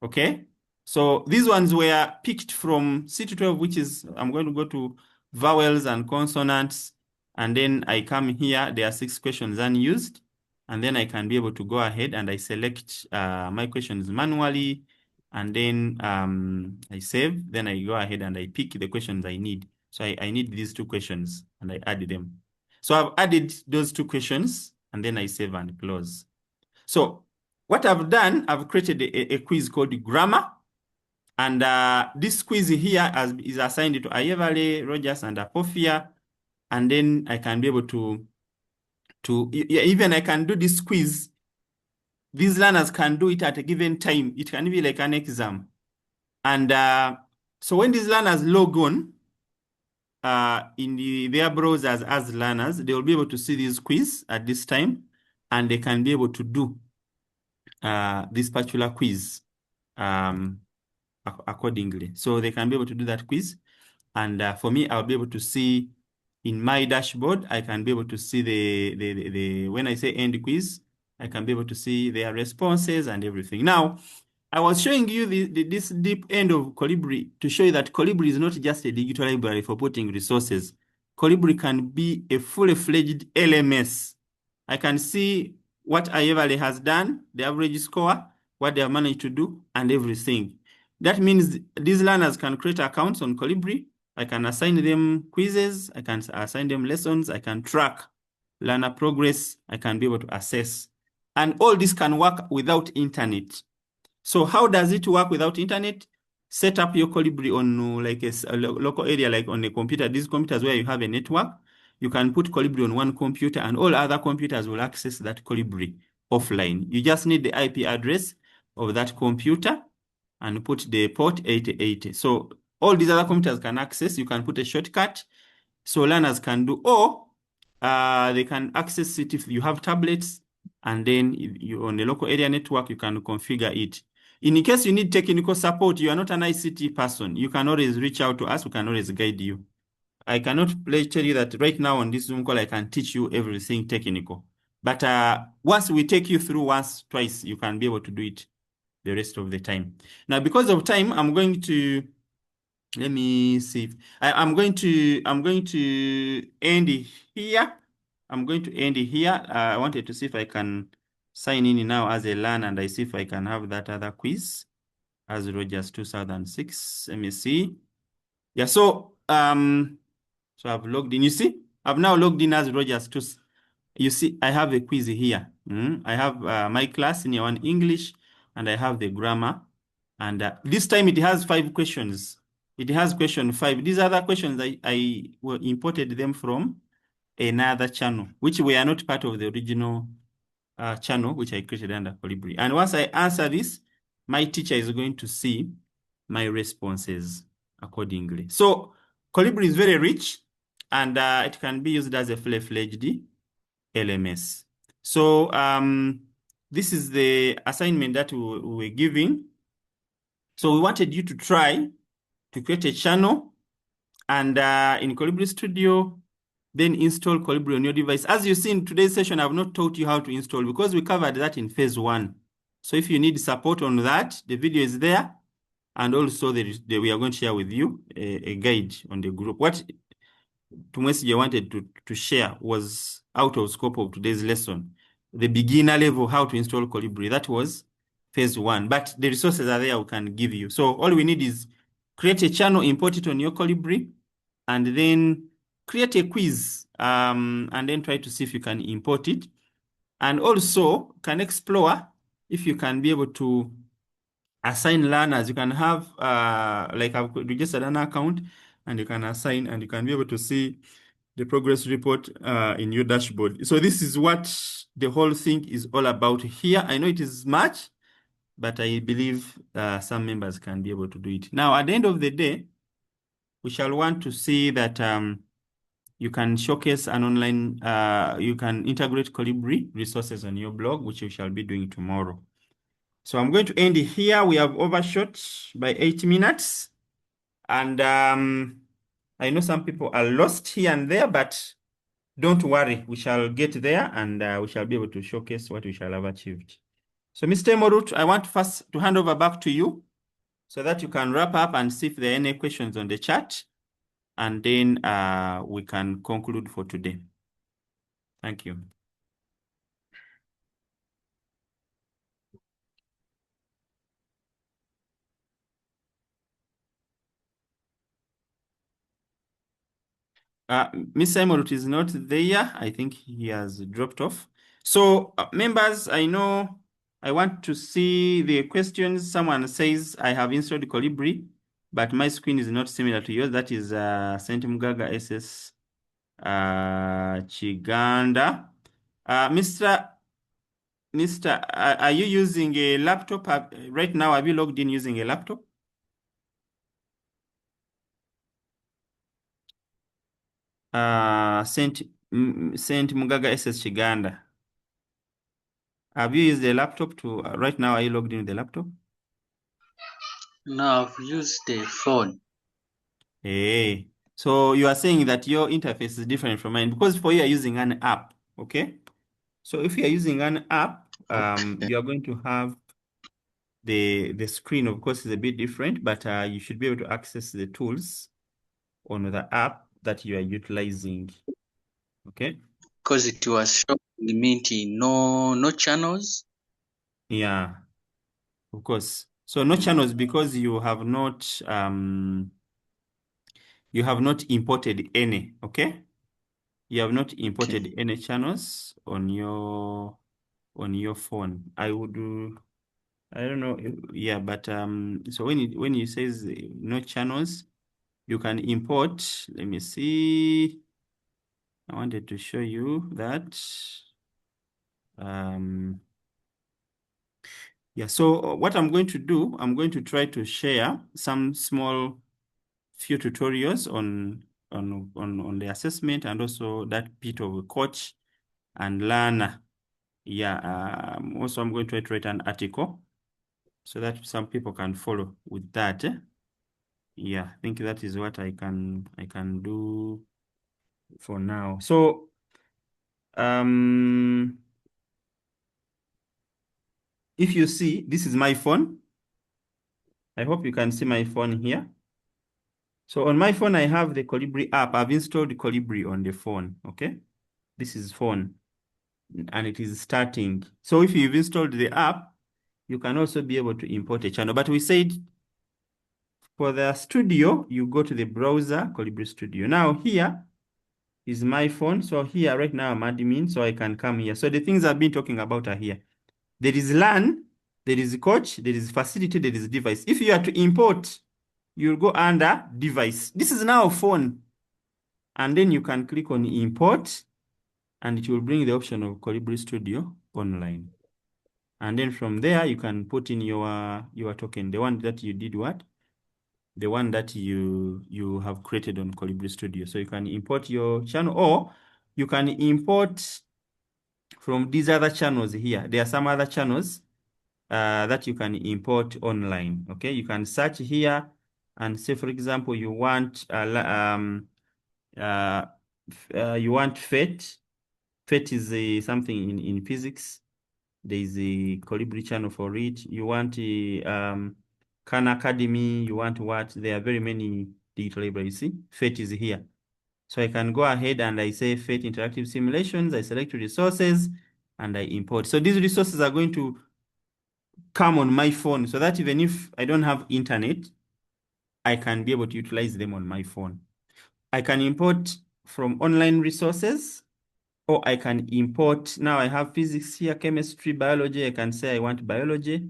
Okay. So these ones were picked from C212, which is, I'm going to go to vowels and consonants. And then I come here, there are 6 questions unused. And then I can be able to go ahead and I select my questions manually. And then I save, then I go ahead and I pick the questions I need. So I need these 2 questions and I add them. So I've added those 2 questions and then I save and close. So what I've done, I've created a quiz called grammar. And this quiz here is assigned to Ayevale, Rogers, and Apophia. And then I can be able to even I can do this quiz. These learners can do it at a given time. It can be like an exam. And so when these learners log on in their browsers as learners, they will be able to see this quiz at this time, and they can be able to do this particular quiz accordingly. So they can be able to do that quiz. And for me, I'll be able to see in my dashboard, I can be able to see the when I say end quiz, I can be able to see their responses and everything. Now, I was showing you this deep end of Kolibri to show you that Kolibri is not just a digital library for putting resources. Kolibri can be a fully fledged LMS. I can see what Ayevale has done, the average score, what they have managed to do, and everything. That means these learners can create accounts on Kolibri. I can assign them quizzes. I can assign them lessons. I can track learner progress. I can be able to assess. And all this can work without internet. So how does it work without internet? Set up your Kolibri on like a local area, like on a computer. These computers where you have a network, you can put Kolibri on one computer and all other computers will access that Kolibri offline. You just need the IP address of that computer and put the port 8080. So all these other computers can access. You can put a shortcut so learners can do, or they can access it if you have tablets, and then you on the local area network, you can configure it. In case you need technical support, you are not an ICT person, you can always reach out to us. We can always guide you. I cannot tell you that right now on this Zoom call, I can teach you everything technical. But once we take you through once, twice, you can be able to do it the rest of the time. Now, because of time, I'm going to, let me see. I'm going to end here. I'm going to end here. I wanted to see if I can sign in now as a learner and I see if I can have that other quiz as Rogers 2006. Let me see. Yeah, so I've logged in. You see, I've now logged in as Rogers 2. You see, I have a quiz here. I have my class in year 1 English, and I have the grammar. And this time it has 5 questions. It has question 5. These other questions, I imported them from another channel, which were not part of the original channel, which I created under Kolibri. And once I answer this, my teacher is going to see my responses accordingly. So Kolibri is very rich, and it can be used as a full-fledged LMS. So this is the assignment that we were giving. So we wanted you to try to create a channel and in Kolibri Studio, then install Kolibri on your device. As you see in today's session, I've not taught you how to install because we covered that in phase 1. So if you need support on that, the video is there. And also we are going to share with you a guide on the group. What Tumwesije wanted to share was out of scope of today's lesson. The beginner level, how to install Kolibri. That was phase 1. But the resources are there we can give you. So all we need is create a channel, import it on your Kolibri, and then create a quiz, and then try to see if you can import it. And also can explore if you can be able to assign learners. You can have, like I've registered an account, and you can assign, and you can be able to see the progress report in your dashboard. So this is what the whole thing is all about here. I know it is much, but I believe some members can be able to do it. Now, at the end of the day, we shall want to see that you can showcase an online, you can integrate Kolibri resources on your blog, which we shall be doing tomorrow. So I'm going to end here. We have overshot by 8 minutes. And I know some people are lost here and there, but don't worry. We shall get there, and we shall be able to showcase what we shall have achieved. So Mr. Emorut, I want first to hand over back to you so that you can wrap up and see if there are any questions on the chat. And then we can conclude for today. Thank you. Mr. Emorut is not there. I think he has dropped off. So members, I know I want to see the questions. Someone says, I have installed Kolibri, but my screen is not similar to yours. That is St. Mugaga SS Chiganda. Mr. Are you using a laptop? Right now, have you logged in using a laptop? Saint Mugaga SS Chiganda. Have you used a laptop to, right now, are you logged in with the laptop? No, I've used the phone. Hey, so you are saying that your interface is different from mine because for you are using an app, okay? So if you are using an app, you are going to have the screen, of course, is a bit different, but you should be able to access the tools on the app that you are utilizing, okay? Because it was showing me no channels. Yeah, of course. So no channels because you have not imported any, okay? You have not imported any channels on your phone. I would do, I don't know, yeah, but so when you says no channels, you can import. Let me see. I wanted to show you that. Yeah, so what I'm going to do, I'm going to try to share some small few tutorials on the assessment and also that bit of a coach and learner. Yeah, also I'm going to write an article so that some people can follow with that. Yeah, I think that is what I can do for now. So if you see, this is my phone. I hope you can see my phone here. So on my phone, I have the Kolibri app. I've installed Kolibri on the phone, okay? This is phone. and it is starting. So if you've installed the app, you can also be able to import a channel. But we said for the studio, you go to the browser, Kolibri Studio. Now here is my phone. So here right now I'm admin, so I can come here. So the things I've been talking about are here. There is LAN, there is coach, there is facility, there is device. If you are to import, you'll go under device. This is now a phone. And then you can click on import, and it will bring the option of Kolibri Studio online. And then from there, you can put in your token, the one that you did what? The one that you have created on Kolibri Studio. So you can import your channel, or you can import from these other channels here. There are some other channels that you can import online. Okay, you can search here and say, for example, you want FET. FET is something in physics. There is a Kolibri channel for it. You want Khan Academy. You want what? There are very many digital libraries. You see, FET is here. So I can go ahead and I say FET interactive simulations. I select resources and I import. So these resources are going to come on my phone, so that even if I don't have internet, I can be able to utilize them on my phone. I can import from online resources, or I can import, now I have physics here, chemistry, biology. I can say I want biology.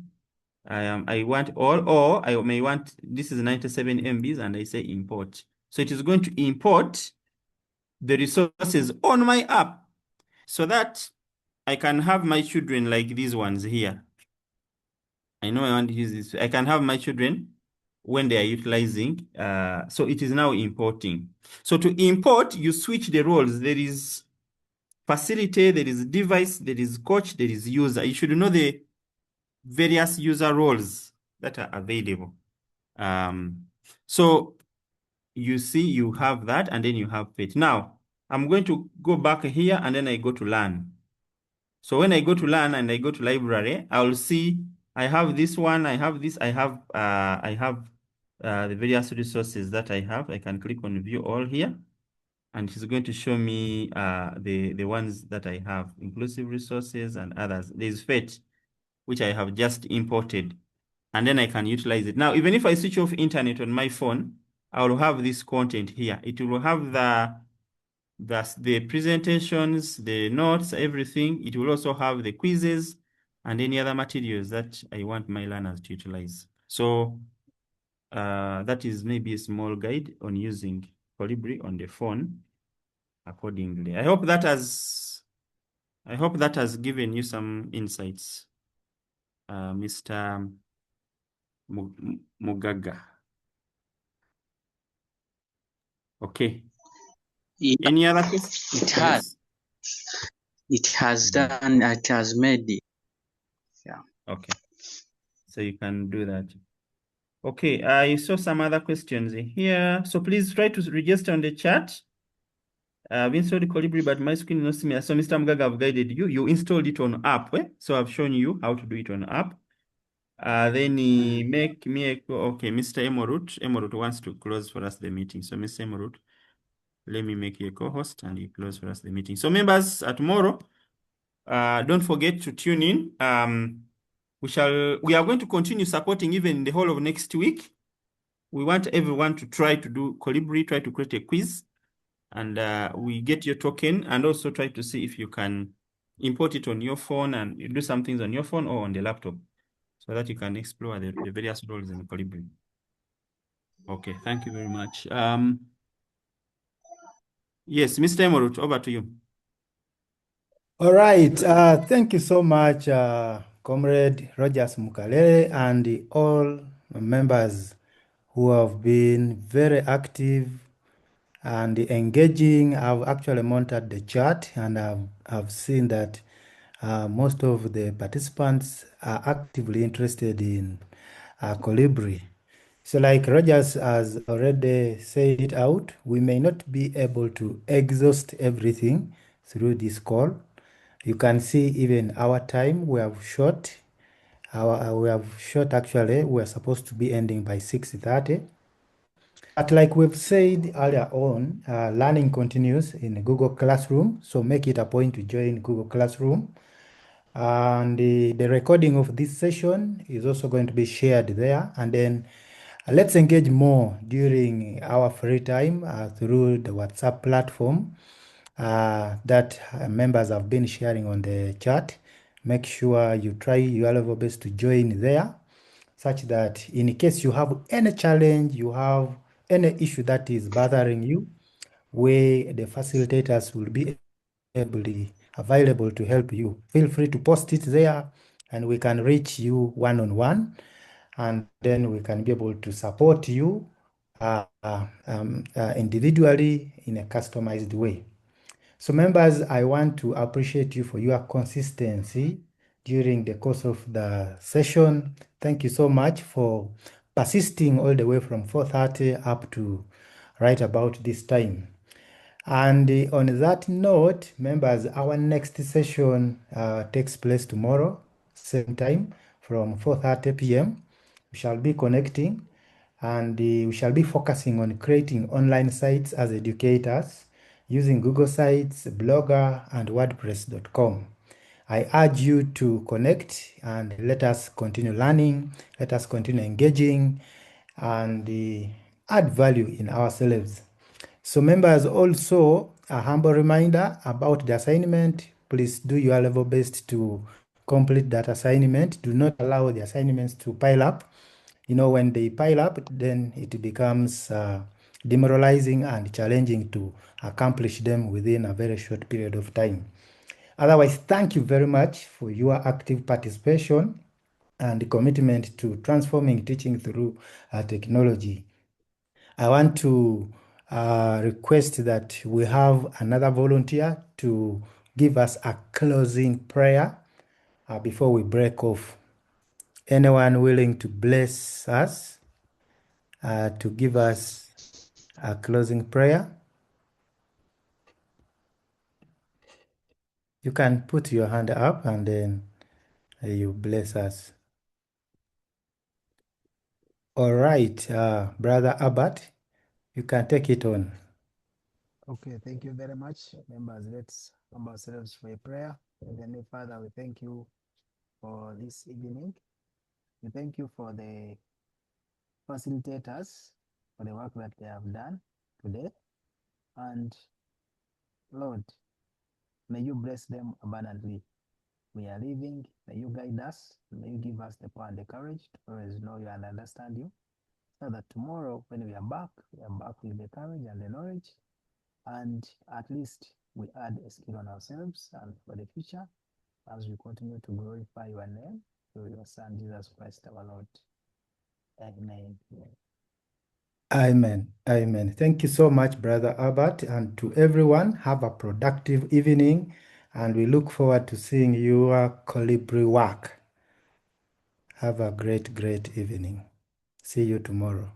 I want all, or I may want, this is 97 MBs, and I say import. So it is going to import the resources on my app so that I can have my children like these ones here. I know I want to use this. I can have my children when they are utilizing. So it is now importing. So to import, you switch the roles. There is facility, there is device, there is coach, there is user. You should know the various user roles that are available. So you see, you have that, and then you have it. Now, I'm going to go back here, and then I go to learn. So when I go to learn and I go to library, I will see I have this one, I have this, I have the various resources that I have. I can click on view all here, and it's going to show me the ones that I have, inclusive resources and others. There's FET, which I have just imported, and then I can utilize it. Now, even if I switch off internet on my phone, I will have this content here. It will have the presentations, the notes, everything. It will also have the quizzes and any other materials that I want my learners to utilize. So that is maybe a small guide on using Kolibri on the phone accordingly. I hope that has given you some insights, Mr. Mugaga. Okay. Yeah, Any other questions? it has. Yes. It has done. It has made it. Yeah. Okay. So you can do that. Okay, I saw some other questions here. So please try to register on the chat. I've installed Kolibri, but my screen is not similar. So Mr. Mugaga, I've guided you. You installed it on app. So I've shown you how to do it on app. Then make me okay, Mr. Emorut. Emorut wants to close for us the meeting. So Mr. Emorut, let me make you a co-host and you close for us the meeting. So members, tomorrow, don't forget to tune in. We are going to continue supporting even the whole of next week. We want everyone to try to do Kolibri, try to create a quiz, and we get your token, and also try to see if you can import it on your phone and do some things on your phone or on the laptop so that you can explore the various roles in Kolibri. Okay, thank you very much. Yes, Mr. Emorut, over to you. All right. Thank you so much, Comrade Rogers Mukalele, and all members who have been very active and engaging. I've actually monitored the chat, and I've seen that most of the participants are actively interested in Kolibri. So like Rogers has already said it out, we may not be able to exhaust everything through this call. You can see even our time we have short. We have short actually. We're supposed to be ending by 6:30. But like we've said earlier on, learning continues in Google Classroom. So make it a point to join Google Classroom. And the recording of this session is also going to be shared there. And then let's engage more during our free time through the WhatsApp platform that members have been sharing on the chat. Make sure you try your level best to join there, such that in case you have any challenge, you have any issue that is bothering you, we, the facilitators, will be available to help you. Feel free to post it there and we can reach you one-on-one, and then we can be able to support you individually in a customized way. So members, I want to appreciate you for your consistency during the course of the session. Thank you so much for persisting all the way from 4:30 up to right about this time. And on that note, members, our next session takes place tomorrow, same time, from 4:30 p.m. We shall be connecting, and we shall be focusing on creating online sites as educators using Google Sites, Blogger, and WordPress.com. I urge you to connect and let us continue learning, let us continue engaging, and add value in ourselves. So members, also a humble reminder about the assignment. Please do your level best to complete that assignment. Do not allow the assignments to pile up. You know, when they pile up, then it becomes demoralizing and challenging to accomplish them within a very short period of time. Otherwise, thank you very much for your active participation and commitment to transforming teaching through technology. I want to request that we have another volunteer to give us a closing prayer before we break off. Anyone willing to bless us to give us a closing prayer? You can put your hand up and then you bless us. All right, Brother Abbott, you can take it on. Okay, thank you very much. Members, let's humble ourselves for a prayer. Heavenly Father, we thank you for this evening. We thank you for the facilitators for the work that they have done today. And Lord, may you bless them abundantly. We are living, may you guide us, may you give us the power and the courage to always know you and understand you, so that tomorrow when we are back with the courage and the knowledge, and at least we add a skill on ourselves and for the future as we continue to glorify your name through your Son, Jesus Christ our Lord. Amen. Amen. Amen. Thank you so much, Brother Albert, and to everyone. Have a productive evening, and we look forward to seeing your Kolibri work. Have a great, great evening. See you tomorrow.